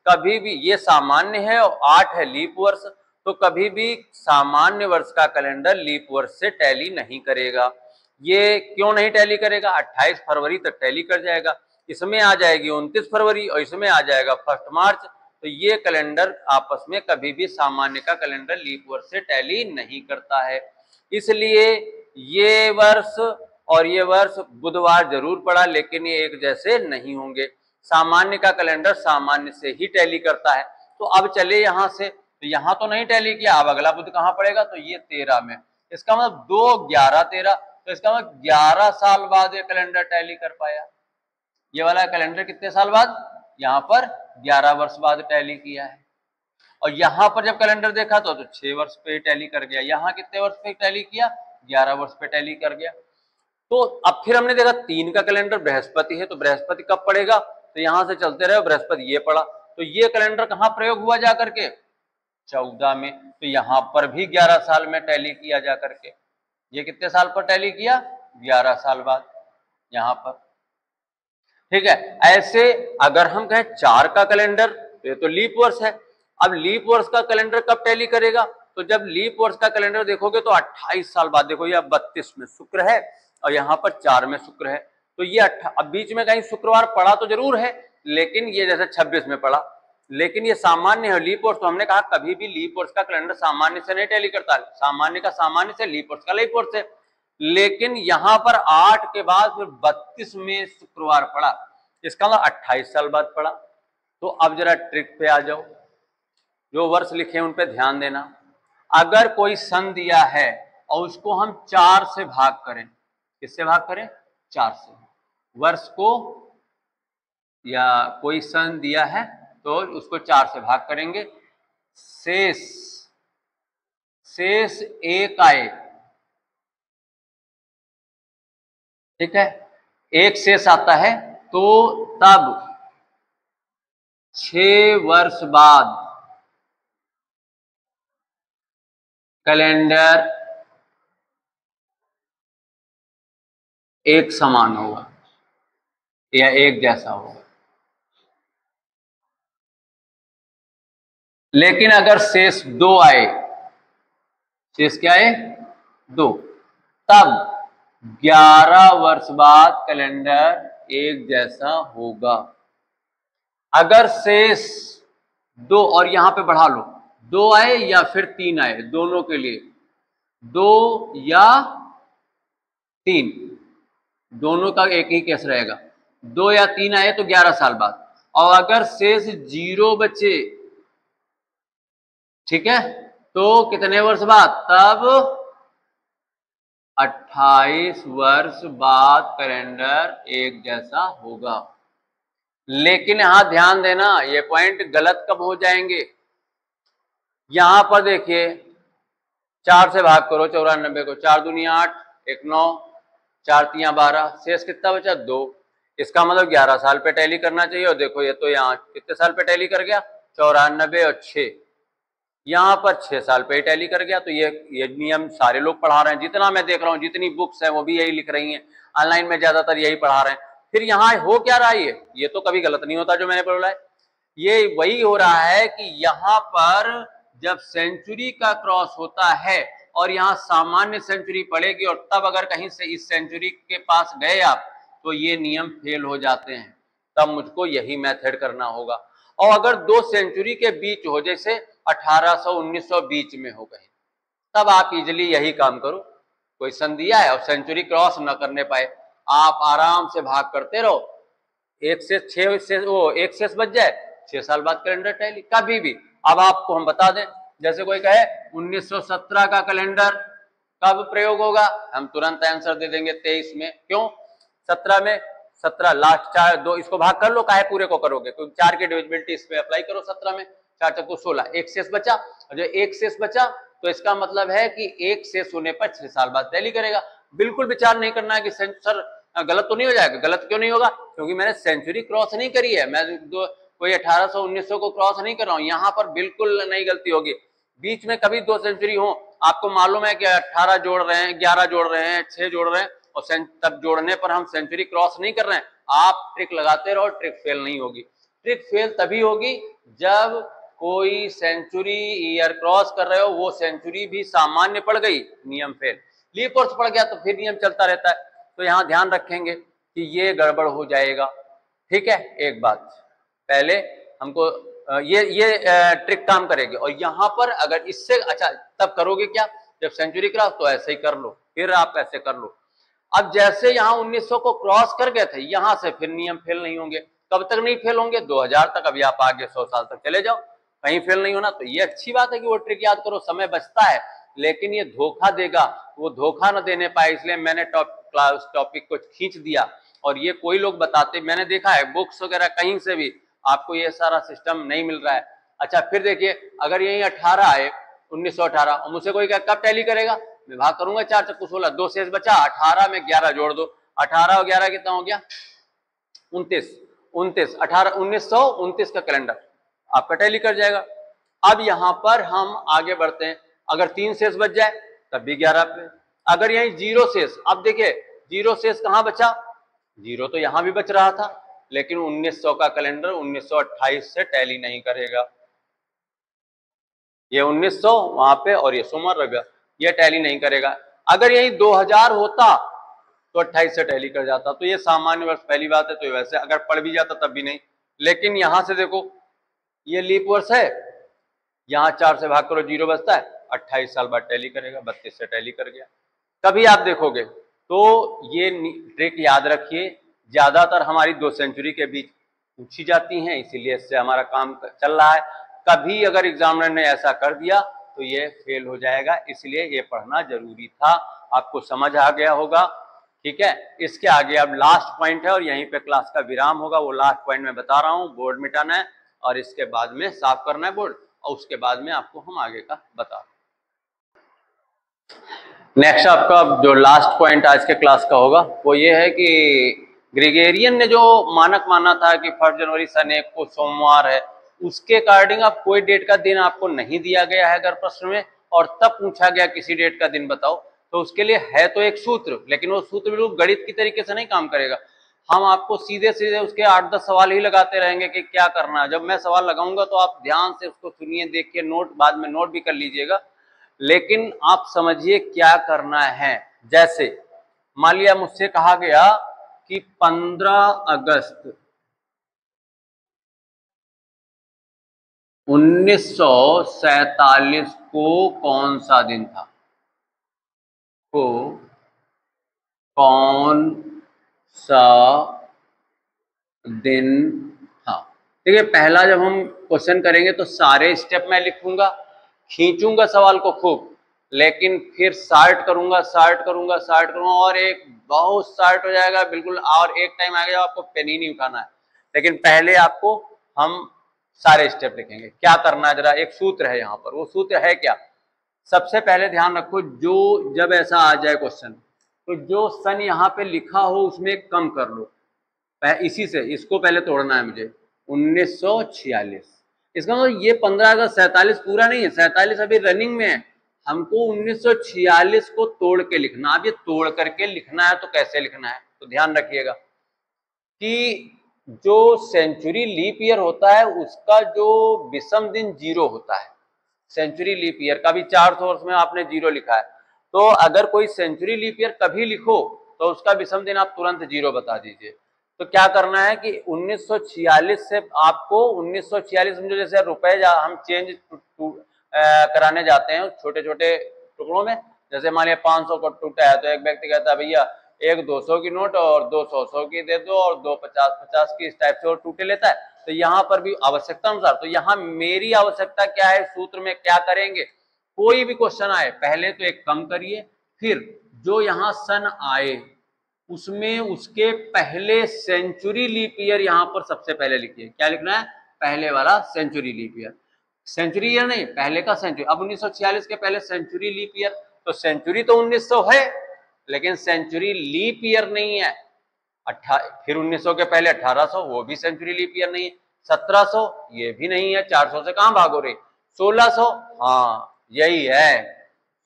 कभी भी ये सामान्य है और 8 है लीप वर्ष, तो कभी भी सामान्य वर्ष का कैलेंडर लीप वर्ष से टैली नहीं करेगा। ये क्यों नहीं टैली करेगा, 28 फरवरी तक टैली कर जाएगा, इसमें आ जाएगी 29 फरवरी और इसमें आ जाएगा 1 मार्च। तो ये कैलेंडर आपस में कभी भी सामान्य का कैलेंडर लीप वर्ष से टैली नहीं करता है। इसलिए ये वर्ष और ये वर्ष बुधवार जरूर पड़ा लेकिन ये एक जैसे नहीं होंगे। सामान्य का कैलेंडर सामान्य से ही टैली करता है। तो अब चले यहां से, तो यहां तो नहीं टैली किया, अब अगला बुध कहां पड़ेगा, तो ये 13 में। इसका मतलब 2 11 13, तो इसका मतलब 11 साल बाद ये कैलेंडर टैली कर पाया। ये वाला कैलेंडर कितने साल बाद, यहाँ पर 11 वर्ष बाद टैली किया है। और यहां पर जब कैलेंडर देखा तो 6 वर्ष पे टैली कर गया। यहाँ कितने वर्ष पे टैली किया, 11 वर्ष पे टैली कर गया। तो अब फिर हमने देखा 3 का कैलेंडर बृहस्पति है, तो बृहस्पति कब पड़ेगा, तो यहां से चलते रहे, बृहस्पति ये पड़ा, तो ये कैलेंडर कहां प्रयोग हुआ जा करके, 14 में। तो यहां पर भी 11 साल में टैली किया जा करके। ये कितने साल पर टैली किया, 11 साल बाद यहां पर। ठीक है, ऐसे अगर हम कहें 4 का कैलेंडर तो ये तो लीप वर्ष है। अब लीप वर्ष का कैलेंडर कब टैली करेगा, तो जब लीप वर्ष का कैलेंडर देखोगे तो 28 साल बाद। देखो ये 32 में शुक्र है और यहाँ पर 4 में शुक्र है, तो ये अब बीच में कहीं शुक्रवार पड़ा तो जरूर है लेकिन ये जैसे 26 में पड़ा, लेकिन ये सामान्य है लीप वर्ष। तो हमने कहा कभी भी लीप वर्ष का कैलेंडर सामान्य से नहीं टैली करता, सामान्य का सामान्य से, लीप वर्ष का लीप वर्ष से। लेकिन यहां पर 8 के बाद फिर 32 में शुक्रवार पड़ा, इसका मतलब 28 साल बाद पड़ा। तो अब जरा ट्रिक पे आ जाओ, जो वर्ष लिखे उन पे ध्यान देना। अगर कोई सन दिया है और उसको हम 4 से भाग करें, किससे भाग करें, 4 से, वर्ष को या कोई सन दिया है तो उसको 4 से भाग करेंगे, शेष 1 आए, ठीक है, 1 शेष आता है, तो तब 6 वर्ष बाद कैलेंडर एक समान होगा या एक जैसा होगा। लेकिन अगर शेष 2 आए, शेष क्या है, 2, तब 11 वर्ष बाद कैलेंडर एक जैसा होगा। अगर शेष 2 और यहां पे बढ़ा लो, 2 आए या फिर 3 आए, दोनों के लिए 2 या 3, दोनों का एक ही केस रहेगा। 2 या 3 आए तो 11 साल बाद। और अगर शेष 0 बचे, ठीक है, तो कितने वर्ष बाद? तब 28 वर्ष बाद कैलेंडर एक जैसा होगा। लेकिन यहां ध्यान देना, ये पॉइंट गलत कब हो जाएंगे। यहां पर देखिए 4 से भाग करो 94 को, 4 दूनी 8, 1 9, 4 3 12, शेष कितना बचा? 2। इसका मतलब 11 साल पे टैली करना चाहिए। और देखो ये तो यहाँ कितने साल पे टैली कर गया? 94 और 6, यहाँ पर 6 साल पे टैली कर गया। तो ये नियम सारे लोग पढ़ा रहे हैं, जितना मैं देख रहा हूँ, जितनी बुक्स हैं वो भी यही लिख रही हैं, ऑनलाइन में ज्यादातर यही पढ़ा रहे हैं। फिर यहाँ हो क्या रहा है? ये तो कभी गलत नहीं होता जो मैंने बोला है। ये वही हो रहा है कि यहाँ पर जब सेंचुरी का क्रॉस होता है और यहाँ सामान्य सेंचुरी पड़ेगी, और तब अगर कहीं से इस सेंचुरी के पास गए आप, तो ये नियम फेल हो जाते हैं। तब मुझको यही मेथड करना होगा। और अगर 2 सेंचुरी के बीच हो, जैसे 1800-1900 बीच में हो गए, तब आप इजिली यही काम करो। कोई सन दिया है और सेंचुरी क्रॉस न करने पाए, आप आराम से भाग करते रहो, 1 से 6 से वो 1 शेष बच जाए, 6 साल बाद कैलेंडर टैली कभी भी। अब आपको हम बता दें, जैसे कोई कहे 1917 का कैलेंडर कब प्रयोग होगा, हम तुरंत आंसर दे देंगे 23 में। क्यों? 17 में, 17 लास्ट 4 2 इसको भाग कर लो, काहे पूरे को करोगे? क्योंकि 4 की डिविजिबिलिटी इस पे अप्लाई करो। 17 में 4 चक्कू 16, 1 शेष बचा। और जो 1 शेष बचा तो इसका मतलब है कि 1 शेष होने पर 6 साल बाद टैली करेगा। बिल्कुल विचार नहीं करना है कि सर गलत तो नहीं हो जाएगा। गलत क्यों नहीं होगा? क्योंकि मैंने सेंचुरी क्रॉस नहीं करी है, मैं कोई 1800-1900 को क्रॉस नहीं कर रहा हूं। यहाँ पर बिल्कुल नहीं गलती होगी। बीच में कभी 2 सेंचुरी हो, आपको मालूम है कि 18 जोड़ रहे हैं, 11 जोड़ रहे हैं, 6 जोड़ रहे हैं, और तब जोड़ने पर हम सेंचुरी क्रॉस नहीं कर रहे हैं। आप ट्रिक लगाते रहो, ट्रिक फेल नहीं होगी। ट्रिक फेल तभी होगी जब कोई सेंचुरी ईयर क्रॉस कर रहे हो, वो सेंचुरी भी सामान्य पड़ गई, नियम फेल। लीप वर्ष पड़ गया तो फिर नियम चलता रहता है। तो यहाँ ध्यान रखेंगे कि ये गड़बड़ हो जाएगा। ठीक है, एक बात पहले हमको ये ट्रिक काम करेगी। और यहाँ पर अगर इससे अच्छा तब करोगे क्या? जब सेंचुरी क्रॉस, तो ऐसे ही कर लो, फिर आप ऐसे कर लो। अब जैसे यहाँ 1900 को क्रॉस कर गए थे, यहां से फिर नियम फेल नहीं होंगे। कब तक नहीं फेल होंगे? 2000 तक। अभी आप आगे 100 साल तक चले जाओ, कहीं फेल नहीं होना। तो ये अच्छी बात है कि वो ट्रिक याद करो, समय बचता है। लेकिन ये धोखा देगा, वो धोखा न देने पाए, इसलिए मैंने टॉपिक को खींच दिया। और ये कोई लोग बताते, मैंने देखा है बुक्स वगैरह कहीं से भी आपको ये सारा सिस्टम नहीं मिल रहा है। अच्छा फिर देखिए, अगर यही 18 आए 1918, और मुझसे कोई कब टैली करेगा? मैं भाग करूंगा 4 चक्कू 16, 2 शेष बचा, 18 में 11 जोड़ दो, 18 और 11 कितना हो गया? 29, 18 1929 का कैलेंडर आपका टैली कर जाएगा। अब यहां पर हम आगे बढ़ते हैं। अगर 3 शेष बच जाए तब भी 11 पे। अगर यही 0 शेष, अब देखिए 0 शेष कहां बचा? 0 तो यहां भी बच रहा था, लेकिन 1900 का कैलेंडर 1928 से टैली नहीं करेगा। ये 1900 वहां पे और ये सोमवार रह गया, ये टैली नहीं करेगा। अगर यही 2000 होता तो 28 से टैली कर जाता। तो ये सामान्य वर्ष पहली बात है, तो वैसे अगर पढ़ भी जाता तब भी नहीं। लेकिन यहां से देखो, ये लीप वर्ष है, यहां 4 से भाग करो 0 बचता है, 28 साल बाद टैली करेगा, 32 से टैली कर गया। कभी आप देखोगे तो ये ट्रिक याद रखिए, ज्यादातर हमारी 2 सेंचुरी के बीच पूछी जाती हैं, इसीलिए इससे हमारा काम चल रहा है। कभी अगर एग्जामिनर ने ऐसा कर दिया तो ये फेल हो जाएगा, इसलिए ये पढ़ना जरूरी था। आपको समझ आ गया होगा। ठीक है, इसके आगे अब लास्ट पॉइंट है और यहीं पे क्लास का विराम होगा। वो लास्ट पॉइंट मैं बता रहा हूँ, बोर्ड मिटाना है और इसके बाद में साफ करना है बोर्ड, और उसके बाद में आपको हम आगे का बता। नेक्स्ट आपका जो लास्ट पॉइंट आज के क्लास का होगा वो ये है कि ग्रेगोरियन ने जो मानक माना था कि 1 जनवरी सन 1 को सोमवार है, उसके अकॉर्डिंग अब कोई डेट का दिन आपको नहीं दिया गया है अगर प्रश्न में, और तब पूछा गया किसी डेट का दिन बताओ, तो उसके लिए है तो एक सूत्र, लेकिन वो सूत्र बिल्कुल गणित की तरीके से नहीं काम करेगा। हम आपको सीधे सीधे उसके 8-10 सवाल ही लगाते रहेंगे कि क्या करना है। जब मैं सवाल लगाऊंगा तो आप ध्यान से उसको सुनिए, देखिए, नोट बाद में नोट भी कर लीजिएगा, लेकिन आप समझिए क्या करना है। जैसे मान लिया मुझसे कहा गया कि 15 अगस्त 1947 को कौन सा दिन था, को कौन सा दिन था। देखिए पहला जब हम क्वेश्चन करेंगे तो सारे स्टेप मैं लिखूंगा, खींचूंगा सवाल को खूब, लेकिन फिर शार्ट करूंगा और एक बहुत शार्ट हो जाएगा बिल्कुल, और एक टाइम आएगा जब आपको पेन ही नहीं उठाना है। लेकिन पहले आपको हम सारे स्टेप लिखेंगे। क्या करना है जरा, एक सूत्र है यहाँ पर, वो सूत्र है क्या, सबसे पहले ध्यान रखो, जो जब ऐसा आ जाए क्वेश्चन तो जो सन यहाँ पे लिखा हो उसमें कम कर लो, इसी से इसको पहले तोड़ना है मुझे। 1946, इसका मतलब ये 15 अगस्त 47 पूरा नहीं है, 47 अभी रनिंग में है, हमको 1946 को तोड़ के लिखना। अब ये तोड़ करके लिखना है तो कैसे लिखना है, तो ध्यान रखिएगा कि जो सेंचुरी लीप ईयर होता है उसका जो विषम दिन 0 होता है, सेंचुरी लीप ईयर का भी 400 वर्ष में आपने 0 लिखा है, तो अगर कोई सेंचुरी लीप ईयर कभी लिखो तो उसका विषम दिन आप तुरंत 0 बता दीजिए। तो क्या करना है कि 1946 से आपको 1946 में, जैसे रुपए हम चेंज कराने जाते हैं छोटे छोटे टुकड़ों में, जैसे मान लिया 500 का टूटा है तो एक व्यक्ति कहता है भैया एक 200 की नोट और 200 100 की दे दो और 2 50 50 की, इस टाइप से और टूटे लेता है। तो यहाँ पर भी आवश्यकता अनुसार, तो यहाँ मेरी आवश्यकता क्या है, सूत्र में क्या करेंगे, कोई भी क्वेश्चन आए पहले तो एक कम करिए, फिर जो यहाँ सन आए उसमें उसके पहले सेंचुरी लीप ईयर यहाँ पर सबसे पहले लिखिए। क्या लिखना है, पहले वाला century leap year, century year नहीं, पहले का सेंचुरी। अब 1946 के पहले सेंचुरी लीप ईयर, तो सेंचुरी तो 1900 है लेकिन सेंचुरी लीप ईयर नहीं है। फिर 1900 के पहले 1800, वो भी सेंचुरी लीप ईयर नहीं है। 1700 ये भी नहीं है, 400 से कहां भागो रे। 1600, हाँ यही है,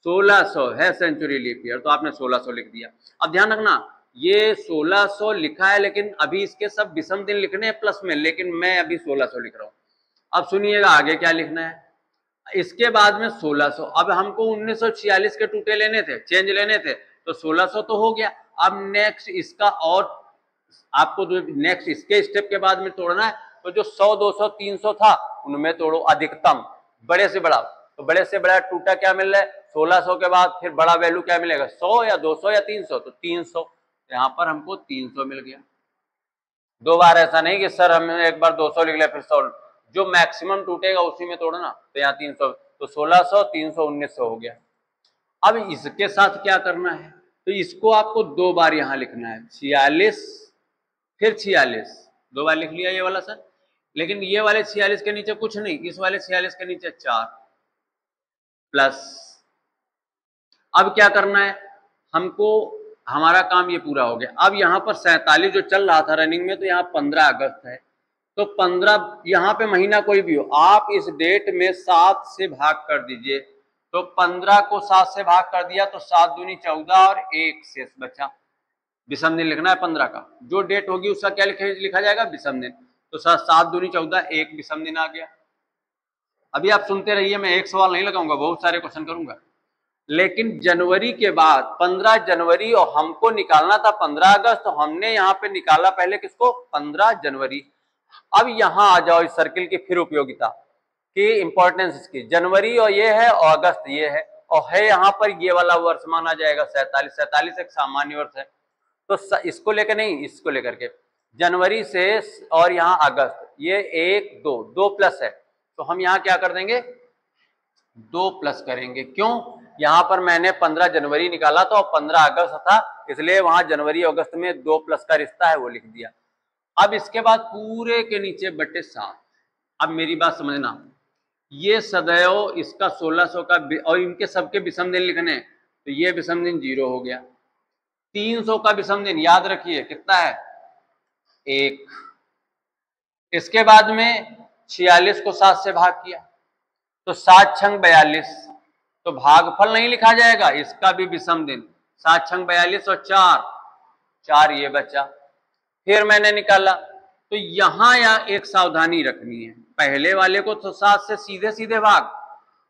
1600 है सेंचुरी लीप ईयर, तो आपने 1600 लिख दिया। अब ध्यान रखना ये 1600 लिखा है लेकिन अभी इसके सब विषम दिन लिखने हैं प्लस में, लेकिन मैं अभी 1600 लिख रहा हूं। अब सुनिएगा आगे क्या लिखना है, इसके बाद में 1600, अब हमको 1946 के टूटे लेने थे, चेंज लेने थे, तो 1600 तो हो गया। अब नेक्स्ट इसका, और आपको जो नेक्स्ट इसके स्टेप के बाद में तोड़ना है, तो जो 100 200 300 था उनमें तोड़ो अधिकतम, बड़े से बड़ा, तो बड़े से बड़ा टूटा क्या मिल रहा है 1600 के बाद फिर बड़ा वैल्यू क्या मिलेगा, 100 या 200 या 300, तो 300, यहाँ पर हमको 300 मिल गया। दो बार ऐसा नहीं कि सर हमने एक बार 200 लिख लिया फिर 100, जो मैक्सिमम टूटेगा उसी में तोड़ना, तो यहाँ 300, तो 1600 300 1900 हो गया। अब इसके साथ क्या करना है, तो इसको आपको दो बार यहाँ लिखना है, 46 फिर 46, दो बार लिख लिया ये वाला सर, लेकिन ये वाले 46 के नीचे कुछ नहीं, इस वाले 46 के नीचे 4 प्लस। अब क्या करना है हमको, हमारा काम ये पूरा हो गया। अब यहाँ पर 47 जो चल रहा था रनिंग में, तो यहाँ 15 अगस्त है, तो 15 यहाँ पे महीना कोई भी हो, आप इस डेट में 7 से भाग कर दीजिए, तो 15 को 7 से भाग कर दिया तो 7 दूनी 14 और 1 शेष बचा। विषम दिन लिखना है 15 का, जो डेट होगी उसका क्या लिखा जाएगा, विषम दिन, तो 7 दूनी 14 1 विषम दिन आ गया। अभी आप सुनते रहिए, मैं एक सवाल नहीं लगाऊंगा, बहुत सारे क्वेश्चन करूंगा। लेकिन जनवरी के बाद 15 जनवरी, और हमको निकालना था 15 अगस्त, तो हमने यहाँ पे निकाला पहले किसको, 15 जनवरी। अब यहां आ जाओ, इस सर्किल की फिर उपयोगिता की इंपॉर्टेंस इसकी, जनवरी और ये है और अगस्त ये है, और है यहाँ पर ये वाला वर्ष माना जाएगा 47, 47 एक सामान्य वर्ष है, तो इसको लेकर नहीं, इसको लेकर के जनवरी से, और यहाँ अगस्त, ये 1 2 2 प्लस है, तो हम यहाँ क्या कर देंगे 2 प्लस करेंगे। क्यों, यहाँ पर मैंने 15 जनवरी निकाला था और 15 अगस्त था, इसलिए वहां जनवरी अगस्त में 2 प्लस का रिश्ता है वो लिख दिया। अब इसके बाद पूरे के नीचे बटे 7। अब मेरी बात समझना, ये सदैव इसका 1600 का, और इनके सबके विषम दिन लिखने, तो ये विषम दिन 0 हो गया। 300 का विषम दिन याद रखिए कितना है 1। इसके बाद में 46 को 7 से भाग किया तो 7 छंग 42, तो भागफल नहीं लिखा जाएगा, इसका भी विषम दिन 7 छंग 42 और 4 ये बचा। फिर मैंने निकाला, तो यहां एक सावधानी रखनी है, पहले वाले को तो 7 से सीधे सीधे भाग,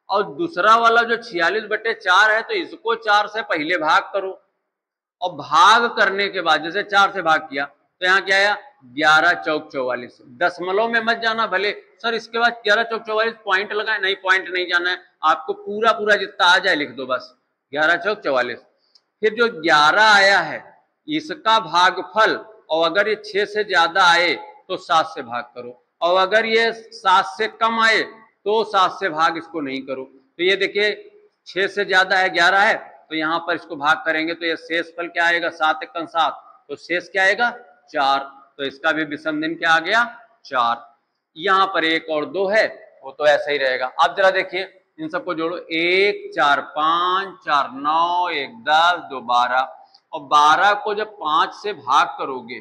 और दूसरा वाला जो 46 बटे 4 है तो इसको 4 से पहले भाग करो, और भाग करने के बाद जैसे 4 से भाग किया तो यहाँ क्या आया 11 चौक 44। दशमलव में मत जाना, भले सर इसके बाद 11 चौक 44 पॉइंट लगाए, नहीं पॉइंट नहीं जाना है, आपको पूरा पूरा जितना आ जाए लिख दो बस 11 चौक 44। फिर जो 11 आया है इसका भागफल, और अगर ये 6 से ज्यादा आए तो 7 से भाग करो, और अगर ये 7 से कम आए तो 7 से भाग इसको नहीं करो। तो ये देखिए 6 से ज्यादा है 11 है, तो यहाँ पर इसको भाग करेंगे तो ये शेष फल क्या आएगा 7 एकम 7, तो शेष क्या आएगा 4, तो इसका भी विषम दिन क्या आ गया 4। यहाँ पर 1 और 2 है वो तो ऐसा ही रहेगा। अब जरा देखिए इन सबको जोड़ो, 1 4 5 4 9 1 10 2 12, और 12 को जब 5 से भाग करोगे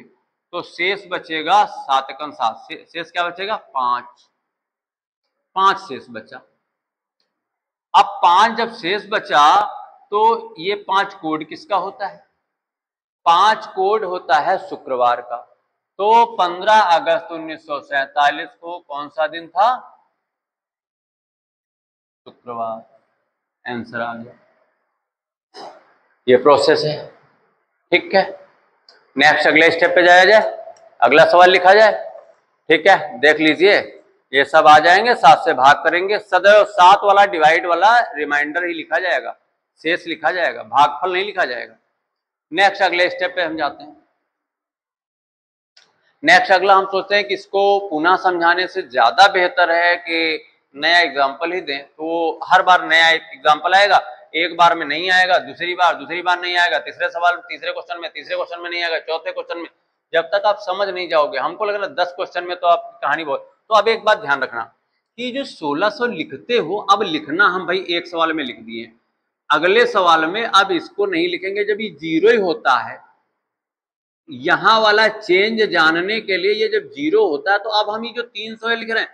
तो शेष बचेगा 7 एकम 7, शेष क्या बचेगा 5, 5 शेष बचा। अब 5 जब शेष बचा तो ये 5 कोड किसका होता है, 5 कोड होता है शुक्रवार का। तो 15 अगस्त 1947 को कौन सा दिन था, शुक्रवार, आंसर आ गया। ये प्रोसेस है, ठीक है। नेक्स्ट अगले स्टेप पे जाया जाए, अगला सवाल लिखा जाए, ठीक है। देख लीजिए ये सब आ जाएंगे, 7 से भाग करेंगे, सदैव 7 वाला डिवाइड वाला रिमाइंडर ही लिखा जाएगा, शेष लिखा जाएगा, भागफल नहीं लिखा जाएगा। नेक्स्ट अगले स्टेप पे हम जाते हैं। नेक्स्ट अगला हम सोचते हैं कि इसको पुनः समझाने से ज्यादा बेहतर है कि नया एग्जाम्पल ही दें, तो हर बार नया एग्जाम्पल आएगा, एक बार में नहीं आएगा, दूसरी बार नहीं आएगा, तीसरे सवाल तीसरे क्वेश्चन में नहीं आएगा, चौथे क्वेश्चन में, जब तक आप समझ नहीं जाओगे। हमको लग रहा है 10 क्वेश्चन में तो आप कहानी बहुत। तो अब एक बात ध्यान रखना कि जो 1600 लिखते हो, अब लिखना हम भाई एक सवाल में लिख दिए, अगले सवाल में अब इसको नहीं लिखेंगे, जब ये 0 ही होता है, यहां वाला चेंज जानने के लिए, ये जब 0 होता है तो अब हम ये जो 300 लिख रहे हैं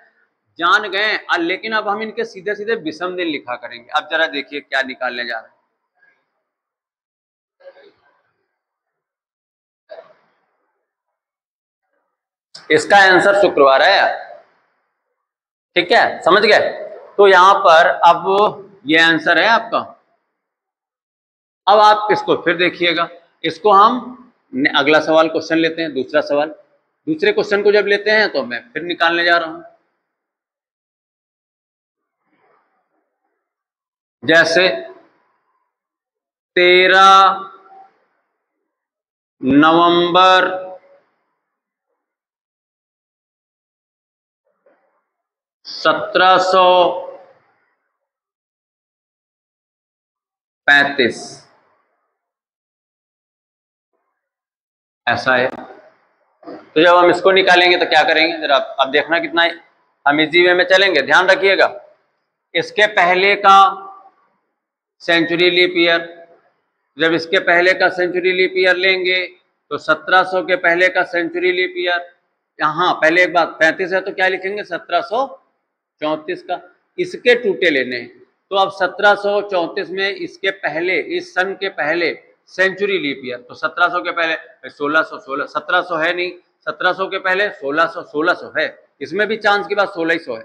जान गए, लेकिन अब हम इनके सीधे सीधे विषम दिन लिखा करेंगे। अब जरा देखिए क्या निकालने जा रहे हैं। इसका आंसर शुक्रवार है, ठीक है, समझ गए। तो यहां पर अब ये आंसर है आपका। अब आप इसको फिर देखिएगा, इसको हम अगला सवाल क्वेश्चन लेते हैं, दूसरा सवाल, दूसरे क्वेश्चन को जब लेते हैं तो मैं फिर निकालने जा रहा हूं। जैसे 13 नवंबर 1735, ऐसा है। तो जब हम इसको निकालेंगे तो क्या करेंगे जरा अब देखना, कितना हम इजी वे में चलेंगे, ध्यान रखिएगा। इसके पहले का सेंचुरी लीप ईयर, जब इसके पहले का सेंचुरी लीप ईयर लेंगे तो 1700 के पहले का सेंचुरी लीप ईयर, यहाँ पहले एक बात 35 है तो क्या लिखेंगे 1734 का, इसके टूटे लेने हैं। तो अब 1734 में इसके पहले, इस सन के पहले सेंचुरी लीप ईयर, तो 1700 के पहले 1600, 1700 है नहीं, 1700 के पहले 1600 है, इसमें भी चांस की बात 1600 है,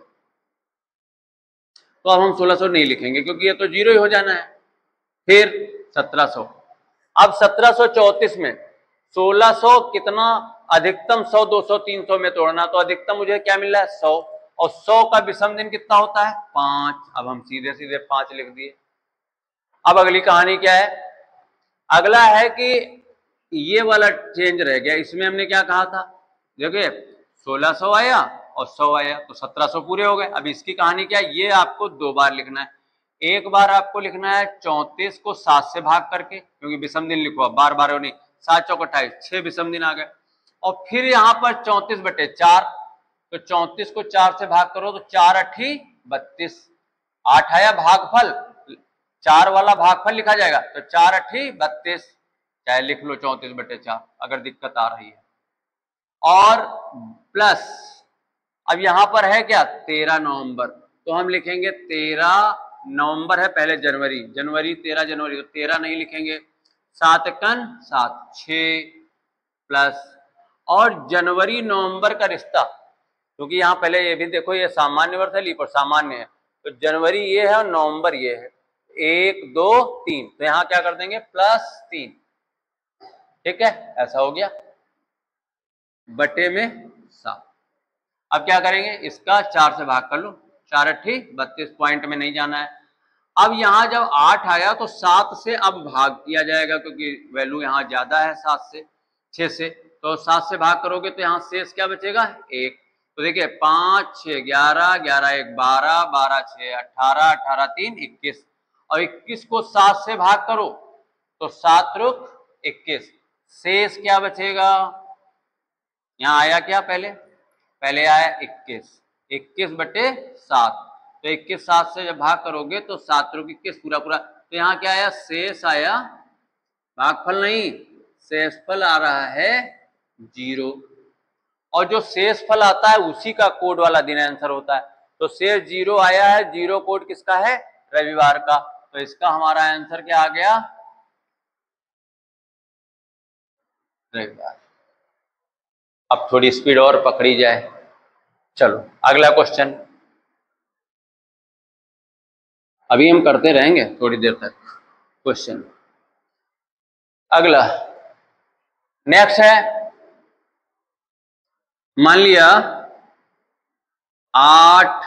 तो अब हम 1600 नहीं लिखेंगे क्योंकि ये तो 0 ही हो जाना है। फिर 1700, अब 1734 में 1600 कितना, अधिकतम 100 200 300 में तोड़ना, तो अधिकतम मुझे क्या मिल रहा है 100, और 100 का विषम दिन कितना होता है 5, अब हम सीधे सीधे 5 लिख दिए। अब अगली कहानी क्या है, अगला है कि ये वाला चेंज रह गया, इसमें हमने क्या कहा था, देखिए 1600 आया और 100 आया तो 1700 पूरे हो गए। अब इसकी कहानी क्या है, ये आपको 2 बार लिखना है, एक बार आपको लिखना है 34 को 7 से भाग करके, क्योंकि विषम दिन लिखो, बार बार नहीं, 7 चौक 28, 6 विषम दिन आ गए, और फिर यहाँ पर 34/4, तो 34 को 4 से भाग करो तो 4 8 32, 8 आया भागफल, 4 वाला भागफल लिखा जाएगा, तो 4 8 32, चाहे लिख लो 34/4 अगर दिक्कत आ रही है, और प्लस अब यहां पर है क्या 13 नवंबर, तो हम लिखेंगे 13 नवंबर है, पहले जनवरी, 13 जनवरी, तो 13 नहीं लिखेंगे, 7 एकन 7 6 प्लस, और जनवरी नवंबर का रिश्ता, क्योंकि यहाँ पहले ये भी देखो ये सामान्य वर्ष है, लीप और सामान्य है, तो जनवरी ये है और नवंबर ये है, 1 2 3, तो यहाँ क्या कर देंगे +3, ठीक है, ऐसा हो गया बटे में 7। अब क्या करेंगे, इसका 4 से भाग कर लो, 4 अट्ठी 32, पॉइंट में नहीं जाना है। अब यहां जब 8 आया तो 7 से अब भाग किया जाएगा, क्योंकि वैल्यू यहां ज्यादा है 7 से 6 से, तो 7 से भाग करोगे तो यहां शेष क्या बचेगा 1। तो देखिए 5 6 11, 11 1 12, 12 6 18, 18 3 21, और 21 को 7 से भाग करो तो 7 रुक 21, शेष क्या बचेगा, यहां आया क्या, पहले आया 21, 21 बटे 7, तो 21 7 से जब भाग करोगे तो 7 रुक 21 पूरा पूरा, तो यहाँ क्या आया, शेष आया, भागफल नहीं, शेषफल आ रहा है 0। और जो शेषफल आता है उसी का कोड वाला दिन आंसर होता है, तो शेष 0 आया है, 0 कोड किसका है, रविवार का, तो इसका हमारा आंसर क्या आ गया, रविवार। अब थोड़ी स्पीड और पकड़ी जाए, चलो अगला क्वेश्चन, अभी हम करते रहेंगे थोड़ी देर तक क्वेश्चन। अगला नेक्स्ट है, मान लिया 8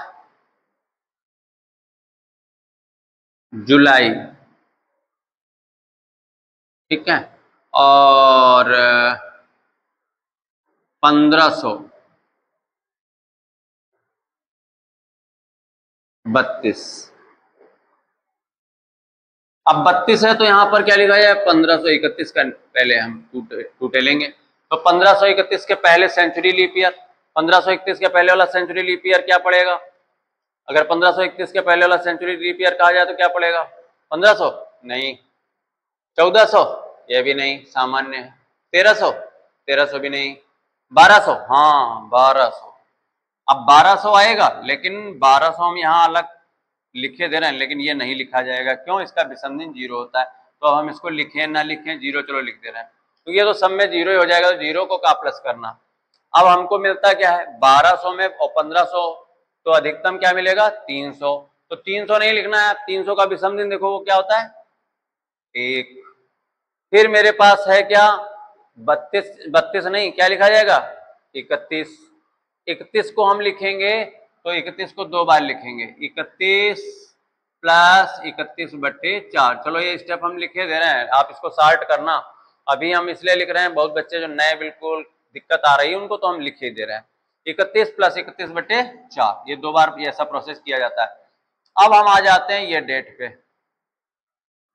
जुलाई, ठीक है, और 1532, अब 32 है तो यहां पर क्या लिखा जाए, 1531 का पहले हम टूटे लेंगे, तो 1531 के पहले सेंचुरी लीप ईयर, 1531 के पहले वाला सेंचुरी लीप ईयर क्या पड़ेगा, अगर 1531 के पहले वाला सेंचुरी लीप ईयर कहा जाए तो क्या पड़ेगा, 1500 नहीं, 1400 ये भी नहीं, सामान्य है, 1300 भी नहीं, 1200, हाँ 1200, अब 1200 आएगा, लेकिन 1200 हम यहाँ अलग लिखे दे रहे हैं, लेकिन ये नहीं लिखा जाएगा, क्यों, इसका विषम दिन 0 होता है, तो हम इसको लिखें ना लिखें 0 चलो लिख दे रहे हैं, तो ये तो सब में 0 ही हो जाएगा, तो 0 को का प्लस करना। अब हमको मिलता क्या है 1200 में और 1500, तो अधिकतम क्या मिलेगा 300, तो 300 नहीं लिखना है, 300 का विषम दिन देखो वो क्या होता है 1। फिर मेरे पास है क्या 32, 32 नहीं, क्या लिखा जाएगा 31, 31 को हम लिखेंगे तो 31 को 2 बार लिखेंगे, 31 प्लस 31 बटे 4, चलो ये स्टेप हम लिखे दे रहे हैं, आप इसको शार्ट करना, अभी हम इसलिए लिख रहे हैं, बहुत बच्चे जो नए बिल्कुल दिक्कत आ रही है उनको तो हम लिख ही दे रहे हैं, 31 प्लस 31 बटे 4, ये 2 बार ऐसा प्रोसेस किया जाता है। अब हम आ जाते हैं ये डेट पे,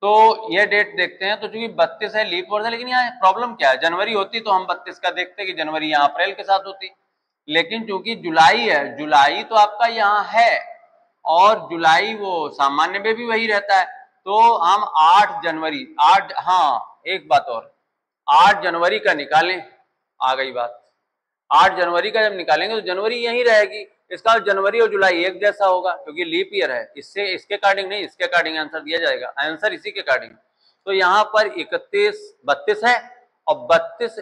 तो ये डेट देखते हैं, तो चूंकि 32 है लीप वर्ष है, लेकिन यहाँ प्रॉब्लम क्या है, जनवरी होती तो हम 32 का देखते कि जनवरी यहाँ अप्रैल के साथ होती, लेकिन चूंकि जुलाई है, जुलाई तो आपका यहाँ है, और जुलाई वो सामान्य में भी वही रहता है, तो हम 8 जनवरी 8, हाँ एक बात और, 8 जनवरी का निकालें, आ गई बात, 8 जनवरी का जब निकालेंगे तो जनवरी यही रहेगी, इसका जनवरी और जुलाई एक जैसा होगा, क्योंकि लीप ईयर है, इससे इसके अकॉर्डिंग नहीं, इसके अकॉर्डिंग आंसर दिया जाएगा, आंसर इसी के अकॉर्डिंग, तो यहाँ पर 31 32 है, और 32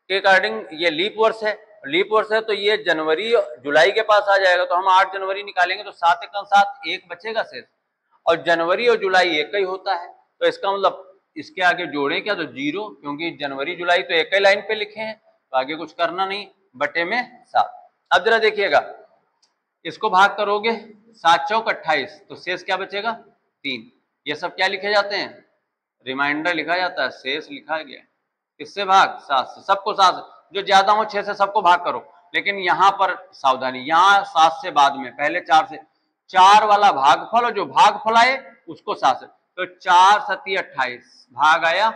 के अकॉर्डिंग ये लीप वर्ष है, लीप वर्ष है तो ये जनवरी जुलाई के पास आ जाएगा, तो हम 8 जनवरी निकालेंगे तो 7 1 7 1 बचेगा शेष, और जनवरी और जुलाई एक ही होता है, तो इसका मतलब इसके आगे जोड़ें क्या, तो 0, क्योंकि जनवरी जुलाई तो एक ही लाइन पे लिखे हैं, तो आगे कुछ करना नहीं, बटे में 7। अब जरा देखिएगा, इसको भाग करोगे 7 चौक 28, तो शेष क्या बचेगा 3, ये सब क्या लिखे जाते हैं, रिमाइंडर लिखा जाता है, शेष लिखा गया, किससे भाग 7 से, सबको 7 से, जो ज्यादा हो 6 से सबको भाग करो, लेकिन यहां पर सावधानी, यहां 7 से बाद में, पहले 4 से, 4 वाला भागफल और जो भागफल आए उसको 7 से, तो 4 7 28, भाग आया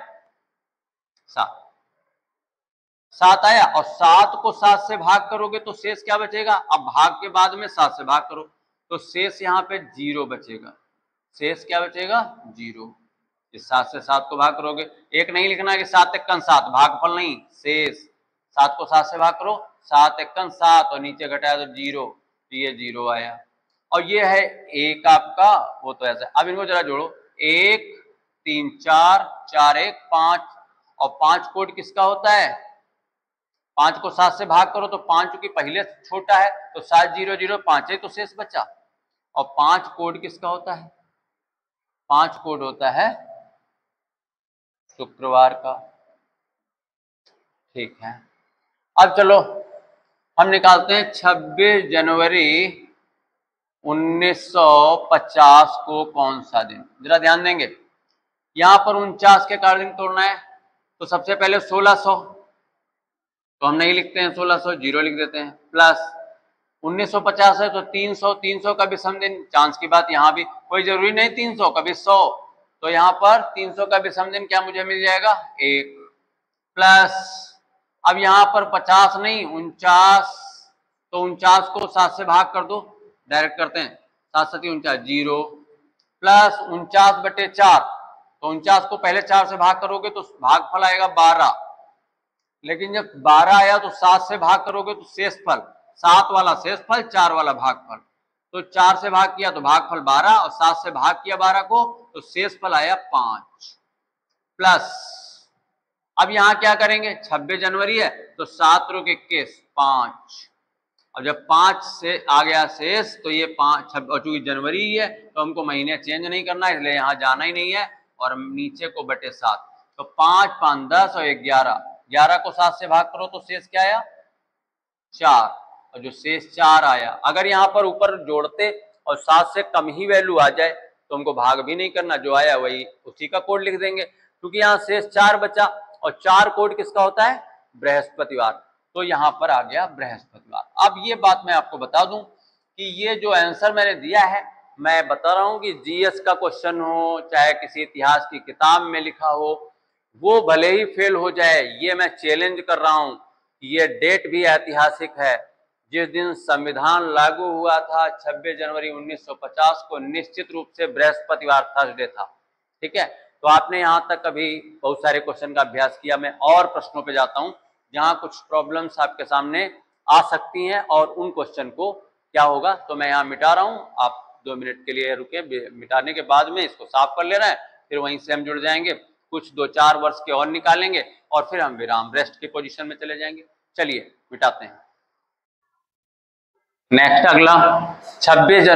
7, 7 आया, और 7 को 7 से भाग करोगे तो शेष क्या बचेगा, अब भाग के बाद में 7 से भाग करो तो शेष यहाँ पे 0 बचेगा, शेष क्या बचेगा 0, इस 7 से 7 को भाग करोगे, एक नहीं लिखना है कि 7 1 7, भागफल नहीं, शेष, 7 को 7 से भाग करो, 7 1 7, और नीचे घटाया तो 0, तो ये 0 आया, और ये है एक आपका, वो तो ऐसा, अब इनको जरा जोड़ो, 1 3 4 4 1 5, और 5 कोड किसका होता है, 5 को 7 से भाग करो तो 5 चूंकि पहले छोटा है तो 7 0 0 5 है, तो शेष बचा, और 5 कोड किसका होता है, 5 कोड होता है शुक्रवार का, ठीक है, अब चलो हम निकालते हैं 26 जनवरी 1950 को कौन सा दिन। जरा ध्यान देंगे, यहां पर 49 के कार्डिंग तोड़ना है, तो सबसे पहले 1600, तो हम नहीं लिखते हैं 1600, जीरो लिख देते हैं, प्लस 1950 है तो 300, 300 का विषम दिन, चांस की बात, यहां भी कोई जरूरी नहीं 300, कभी 100, तो यहां पर 300 का विषम दिन क्या मुझे मिल जाएगा 1, प्लस अब यहां पर 50 नहीं 49, तो 49 को 7 से भाग कर दो, डायरेक्ट करते हैं, 7 7 49, जीरो, प्लस 49/4, तो 49 को पहले 4 से भाग करोगे तो भागफल आएगा 12, लेकिन जब 12 आया तो 7 से भाग करोगे तो शेषफल, 7 वाला शेषफल, 4 वाला भागफल, तो 4 से भाग किया तो भागफल 12 और 7 से भाग किया 12 को तो शेषफल आया 5, प्लस अब यहां क्या करेंगे, 26 जनवरी है तो 7 × 21 5, अब जब 5 से आ गया शेष तो ये 5, और चूंकि जनवरी ही है तो हमको महीने चेंज नहीं करना है, इसलिए यहां जाना ही नहीं है, और नीचे को बटे 7, तो 5 5 10 और 11, 11 को 7 से भाग करो तो शेष क्या आया 4, और जो शेष 4 आया, अगर यहाँ पर ऊपर जोड़ते और 7 से कम ही वैल्यू आ जाए तो हमको भाग भी नहीं करना, जो आया वही उसी का कोड लिख देंगे, क्योंकि यहाँ शेष 4 बचा, और 4 कोड किसका होता है बृहस्पतिवार, तो यहाँ पर आ गया बृहस्पतिवार। अब ये बात मैं आपको बता दूं कि ये जो आंसर मैंने दिया है, मैं बता रहा हूं कि जीएस का क्वेश्चन हो चाहे किसी इतिहास की किताब में लिखा हो, वो भले ही फेल हो जाए, ये मैं चैलेंज कर रहा हूं, ये डेट भी ऐतिहासिक है, जिस दिन संविधान लागू हुआ था 26 जनवरी 1950 को निश्चित रूप से बृहस्पतिवार थर्सडे था, ठीक है। तो आपने यहाँ तक अभी बहुत सारे क्वेश्चन का अभ्यास किया, मैं और प्रश्नों पे जाता हूँ जहाँ कुछ प्रॉब्लम्स आपके सामने आ सकती हैं, और उन क्वेश्चन को क्या होगा, तो मैं यहाँ मिटा रहा हूँ, आप 2 मिनट के लिए रुके, मिटाने के बाद में इसको साफ कर लेना है, फिर वहीं से हम जुड़ जाएंगे, कुछ 2-4 वर्ष के और निकालेंगे और फिर हम विराम रेस्ट की पोजीशन में चले जाएंगे। चलिए मिटाते हैं। नेक्स्ट अगला 26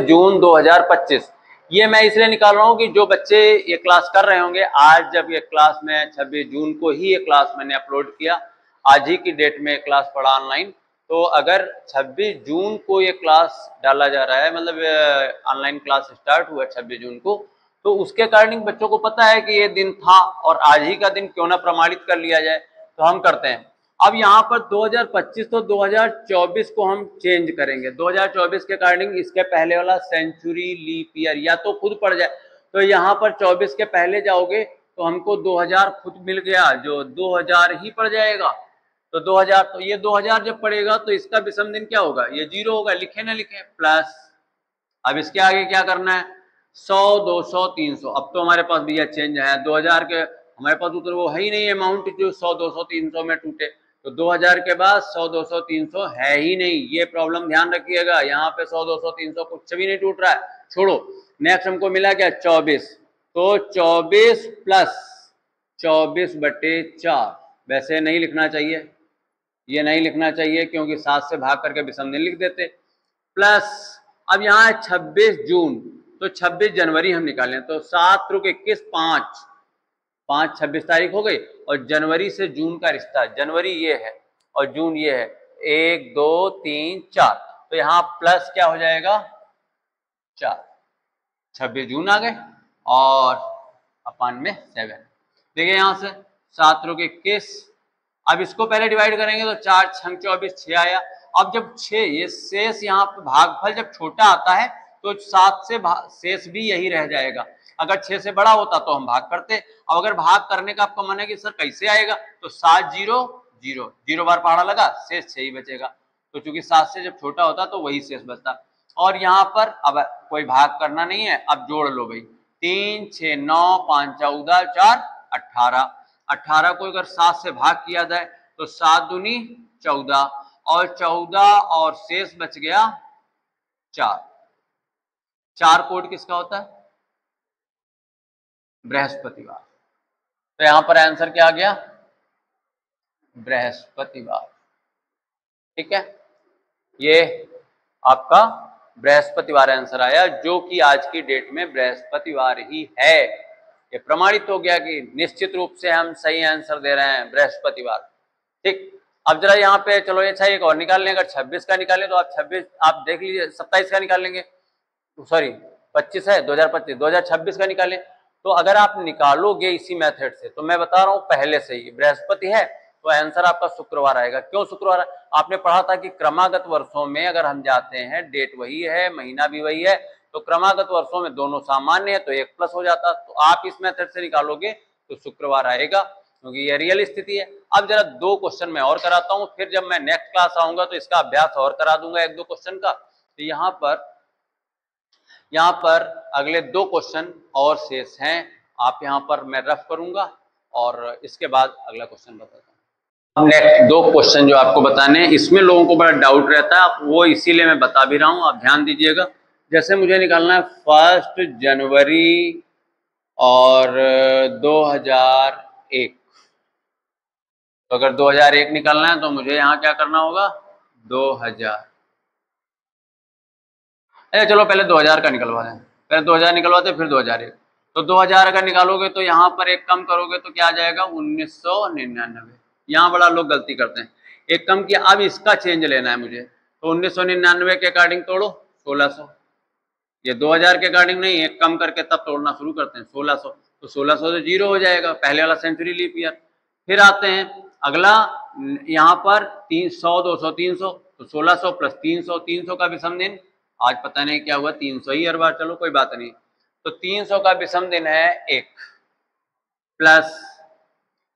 जून 2025, ये मैं इसलिए निकाल रहा हूँ कि जो बच्चे ये क्लास कर रहे होंगे, आज जब ये क्लास में 26 जून को ही ये क्लास मैंने अपलोड किया, आज ही की डेट में क्लास पढ़ा ऑनलाइन, तो अगर 26 जून को ये क्लास डाला जा रहा है, मतलब ऑनलाइन क्लास स्टार्ट हुआ 26 जून को, तो उसके अकॉर्डिंग बच्चों को पता है कि ये दिन था और आज ही का दिन क्यों ना प्रमाणित कर लिया जाए, तो हम करते हैं। अब यहाँ पर 2025 तो 2024 को हम चेंज करेंगे, 2024 के अकॉर्डिंग इसके पहले वाला सेंचुरी लीप ईयर या तो खुद पड़ जाए, तो यहाँ पर 24 के पहले जाओगे तो हमको 2000 खुद मिल गया, जो 2000 ही पड़ जाएगा, तो 2000, तो ये 2000 जब पड़ेगा तो इसका विषम दिन क्या होगा, ये 0 होगा, लिखे ना लिखे, प्लस अब इसके आगे क्या करना है 100 200 300, अब तो हमारे पास भैया चेंज है 2000 के, हमारे पास तो वो है ही नहीं अमाउंट जो 100 200 300 में टूटे, तो 2000 के बाद 100 200 300 है ही नहीं, ये प्रॉब्लम ध्यान रखिएगा, यहाँ पे 100 200 300 कुछ भी नहीं टूट रहा है, छोड़ो। नेक्स्ट हमको मिला क्या 24, तो 24 प्लस 24/4, वैसे नहीं लिखना चाहिए, ये नहीं लिखना चाहिए क्योंकि 7 से भाग करके विषम दिन लिख देते, प्लस अब यहाँ है 26 जून, तो 26 जनवरी हम निकालें तो 7 × 21 5, 5 26 तारीख हो गई, और जनवरी से जून का रिश्ता, जनवरी ये है और जून ये है, 1 2 3 4, तो यहाँ प्लस क्या हो जाएगा 4, 26 जून आ गए और अपन में 7, देखिए यहाँ से 7 × 21, अब इसको पहले डिवाइड करेंगे तो 4 6 24 6 आया, अब जब 6 ये शेष यहाँ पे भागफल जब छोटा आता है तो 7 से शेष भी यही रह जाएगा, अगर 6 से बड़ा होता तो हम भाग करते, अब अगर भाग करने का आपका मन है कि सर कैसे आएगा, तो 7 0 0 0 बार पहाड़ा लगा, शेष 6 ही बचेगा, तो चूंकि 7 से जब छोटा होता तो वही शेष बचता, और यहाँ पर अब कोई भाग करना नहीं है, अब जोड़ लो भाई, 3 6 9 5 14 4 18, 18 को अगर 7 से भाग किया जाए तो 7 दूनी 14, और 14 और शेष बच गया 4, 4 कोड किसका होता है बृहस्पतिवार, तो यहां पर आंसर क्या आ गया बृहस्पतिवार, ठीक है, ये आपका बृहस्पतिवार आंसर आया, जो कि आज की डेट में बृहस्पतिवार ही है, ये प्रमाणित हो गया कि निश्चित रूप से हम सही आंसर दे रहे हैं बृहस्पतिवार। ठीक, अब जरा यहाँ पे चलो अच्छा एक और निकाल लें, अगर 26 का निकालें तो आप 26 आप देख लीजिए, 27 का निकाल लेंगे, सॉरी 25 है, 2025 2026 का निकालें। तो अगर आप निकालोगे इसी मेथड से तो मैं बता रहा हूँ पहले से ही बृहस्पति है तो आंसर आपका शुक्रवार आएगा। क्यों शुक्रवार? आपने पढ़ा था कि क्रमागत वर्षों में अगर हम जाते हैं डेट वही है, महीना भी वही है, तो क्रमागत वर्षों में दोनों सामान्य है तो 1 प्लस हो जाता। तो आप इस मेथड से निकालोगे तो शुक्रवार आएगा क्योंकि ये रियल स्थिति है। अब जरा 2 क्वेश्चन मैं और कराता हूँ, फिर जब मैं नेक्स्ट क्लास आऊंगा तो इसका अभ्यास और करा दूंगा 1-2 क्वेश्चन का। तो यहाँ पर अगले 2 क्वेश्चन और शेष हैं, आप यहाँ पर मैं रफ करूंगा और इसके बाद अगला क्वेश्चन बताता हूँ। अब नेक्स्ट 2 क्वेश्चन जो आपको बताने हैं, इसमें लोगों को बड़ा डाउट रहता है, वो इसीलिए मैं बता भी रहा हूँ, आप ध्यान दीजिएगा। जैसे मुझे निकालना है 1 जनवरी और 2001, तो अगर 2001 निकालना है तो मुझे यहाँ क्या करना होगा 2000। चलो पहले 2000 का निकलवा दें, पहले 2000 निकलवाते फिर 2001। तो 2000 अगर निकालोगे तो यहाँ पर एक कम करोगे तो क्या आ जाएगा 1999। यहाँ बड़ा लोग गलती करते हैं, एक कम किया, अब इसका चेंज लेना है मुझे, तो 1999 के अकॉर्डिंग तोड़ो 1600, ये 2000 के अकॉर्डिंग नहीं, एक कम करके तब तोड़ना शुरू करते हैं 1600, तो 1600 तो 0 हो जाएगा, पहले वाला सेंचुरी लीप ईयर। फिर आते हैं अगला, यहाँ पर 300 200 300, तो 1600 प्लस 300, 300 का विषम दिन, आज पता नहीं क्या हुआ 300 ही हर बार, चलो कोई बात नहीं, तो 300 का विषम दिन है 1, प्लस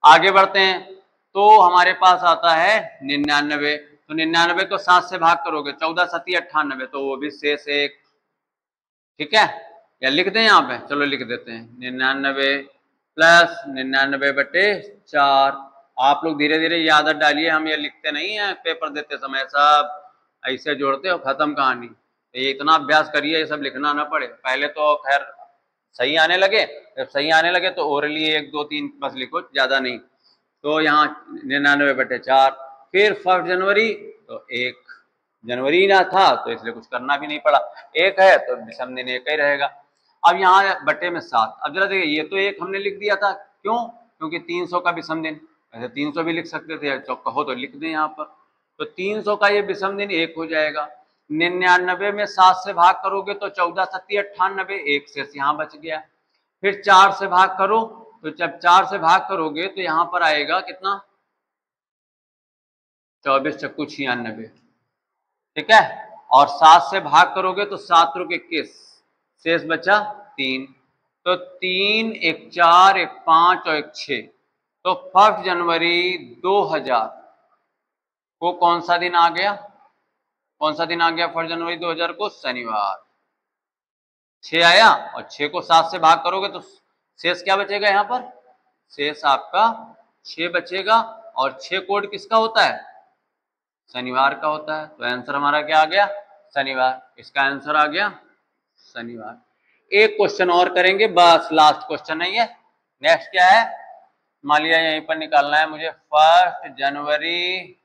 आगे बढ़ते हैं तो हमारे पास आता है 99, तो 99 को 7 से भाग करोगे 14 7 98, तो वो भी शेष 1। ठीक है, या लिख दें यहाँ पे, चलो लिख देते हैं 99 प्लस 99/4। आप लोग धीरे धीरे ये आदत डालिए, हम ये लिखते नहीं है पेपर देते समय, सब ऐसे जोड़ते हो खत्म कहानी। तो ये इतना अभ्यास करिए ये सब लिखना ना पड़े। पहले तो खैर सही आने लगे, जब सही आने लगे तो ओरली 1 2 3 बस लिखो, ज्यादा नहीं। तो यहाँ 99/4, फिर 1 जनवरी तो 1 जनवरी ना था तो इसलिए कुछ करना भी नहीं पड़ा, 1 है तो विषम दिन 1 ही रहेगा। अब यहाँ बटे में 7, अब जरा देखिए ये तो 1 हमने लिख दिया था, क्यों? क्योंकि 300 का विषम दिन, वैसे 300 भी लिख सकते थे, तो कहो तो लिख दें यहाँ पर, तो 300 का ये विषम दिन 1 हो जाएगा। 99 में 7 से भाग करोगे तो 14 7 98, 1 शेष यहाँ बच गया। फिर 4 से भाग करो, तो जब 4 से भाग करोगे तो यहाँ पर आएगा कितना 24 चक्कू 96, ठीक है, और 7 से भाग करोगे तो 7 रुक 21, शेष बचा 3, तो 3 1 4 1 5 और 1 6, तो 1 जनवरी 2000 को कौन सा दिन आ गया, कौन सा दिन आ गया 1 जनवरी 2000 को? शनिवार। 6 आया और 6 को 7 से भाग करोगे तो शेष क्या बचेगा, यहाँ पर शेष आपका 6 बचेगा, और 6 कोड किसका होता है? शनिवार का होता है। तो आंसर हमारा क्या आ गया? शनिवार। इसका आंसर आ गया शनिवार। एक क्वेश्चन और करेंगे, बस लास्ट क्वेश्चन है ये। नेक्स्ट क्या है, मान लिया यहीं पर निकालना है मुझे 1 जनवरी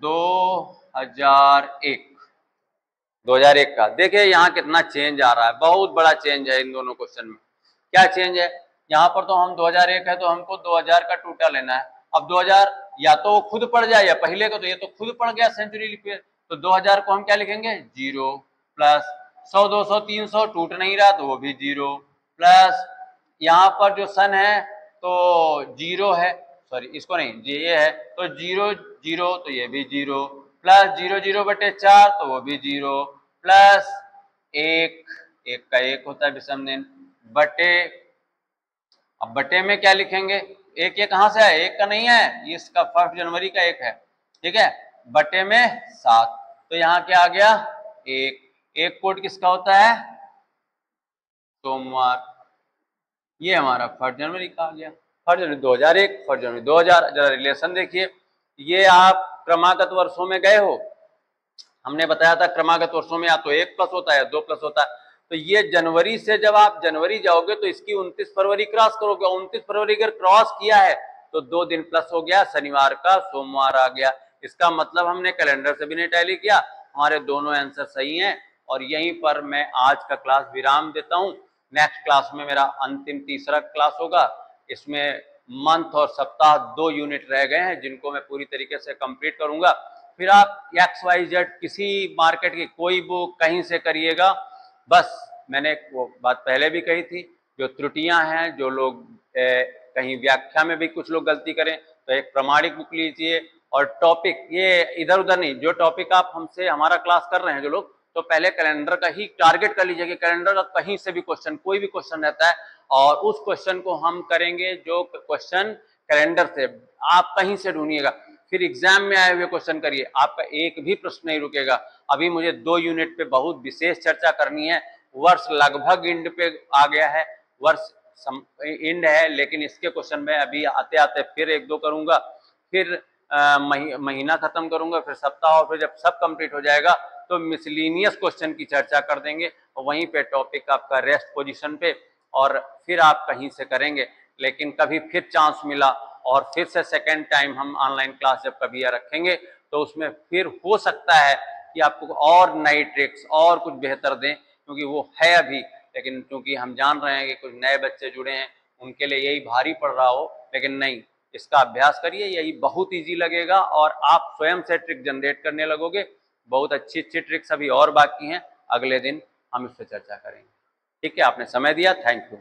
2001 का। देखिए यहाँ कितना चेंज आ रहा है, बहुत बड़ा चेंज है इन दोनों क्वेश्चन में। क्या चेंज है, यहाँ पर तो हम 2001 है तो हमको 2000 का टूटा लेना है। अब 2000 या तो खुद पड़ जाए या पहले का, तो ये तो खुद पड़ गया सेंचुरी लिखिए, तो 2000 को हम क्या लिखेंगे 0, प्लस 100 200 300 टूट नहीं रहा तो वो भी 0, प्लस यहाँ पर जो सन है तो 0 है, सॉरी इसको नहीं, ये है तो 0 0, तो ये भी 0, प्लस 0 0/4 तो वो भी 0, प्लस 1 1 का 1 होता है विषम दिन, बटे, अब बटे में क्या लिखेंगे, एक ये कहां से है, एक का नहीं है, इसका 1 जनवरी का 1 है, ठीक है, बटे में 7, तो यहाँ क्या आ गया 1, 1 कोड किसका होता है सोमवार, ये हमारा 1 जनवरी का आ गया। 1 जनवरी 2001, 1 जनवरी 2000, जरा रिलेशन देखिए, ये आप क्रमागत वर्षों में गए हो, हमने बताया था क्रमागत वर्षों में या तो 1 प्लस होता है या 2 प्लस होता है, तो ये जनवरी से जब आप जनवरी जाओगे तो इसकी 29 फरवरी क्रॉस करोगे, 29 फरवरी अगर क्रॉस किया है तो 2 दिन प्लस हो गया, शनिवार का सोमवार आ गया। इसका मतलब हमने कैलेंडर से भी नहीं टैली किया, हमारे दोनों आंसर सही हैं, और यहीं पर मैं आज का क्लास विराम देता हूं। नेक्स्ट क्लास में मेरा अंतिम तीसरा क्लास होगा। इसमें मंथ और सप्ताह 2 यूनिट रह गए हैं जिनको मैं पूरी तरीके से कंप्लीट करूंगा। फिर आप XYZ किसी मार्केट की कोई बुक कहीं से करिएगा। बस मैंने वो बात पहले भी कही थी, जो त्रुटियां हैं, जो लोग कहीं व्याख्या में भी कुछ लोग गलती करें, तो एक प्रमाणिक बुक लीजिए और टॉपिक ये इधर उधर नहीं, जो टॉपिक आप हमसे हमारा क्लास कर रहे हैं जो लोग, तो पहले कैलेंडर का ही टारगेट कर लीजिए कि कैलेंडर का कहीं से भी क्वेश्चन, कोई भी क्वेश्चन रहता है और उस क्वेश्चन को हम करेंगे, जो क्वेश्चन कैलेंडर से आप कहीं से ढूंढिएगा। फिर एग्जाम में आए हुए क्वेश्चन करिए, आपका एक भी प्रश्न नहीं रुकेगा। अभी मुझे 2 यूनिट पे बहुत विशेष चर्चा करनी है। वर्ष लगभग एंड पे आ गया है, वर्ष एंड है, लेकिन इसके क्वेश्चन में अभी आते आते फिर 1-2 करूंगा, फिर महीना खत्म करूंगा, फिर सप्ताह, और फिर जब सब कंप्लीट हो जाएगा तो मिसलिनियस क्वेश्चन की चर्चा कर देंगे, और वहीं पे टॉपिक आपका रेस्ट पोजीशन पे, और फिर आप कहीं से करेंगे। लेकिन कभी फिर चांस मिला और फिर से सेकेंड टाइम हम ऑनलाइन क्लास जब कभी रखेंगे तो उसमें फिर हो सकता है कि आपको और नई ट्रिक्स और कुछ बेहतर दें, क्योंकि वो है अभी, लेकिन क्योंकि हम जान रहे हैं कि कुछ नए बच्चे जुड़े हैं, उनके लिए यही भारी पड़ रहा हो। लेकिन नहीं, इसका अभ्यास करिए, यही बहुत ईजी लगेगा और आप स्वयं से ट्रिक जनरेट करने लगोगे। बहुत अच्छी अच्छी ट्रिक्स अभी और बाकी हैं, अगले दिन हम इस पर चर्चा करेंगे। ठीक है, आपने समय दिया, थैंक यू।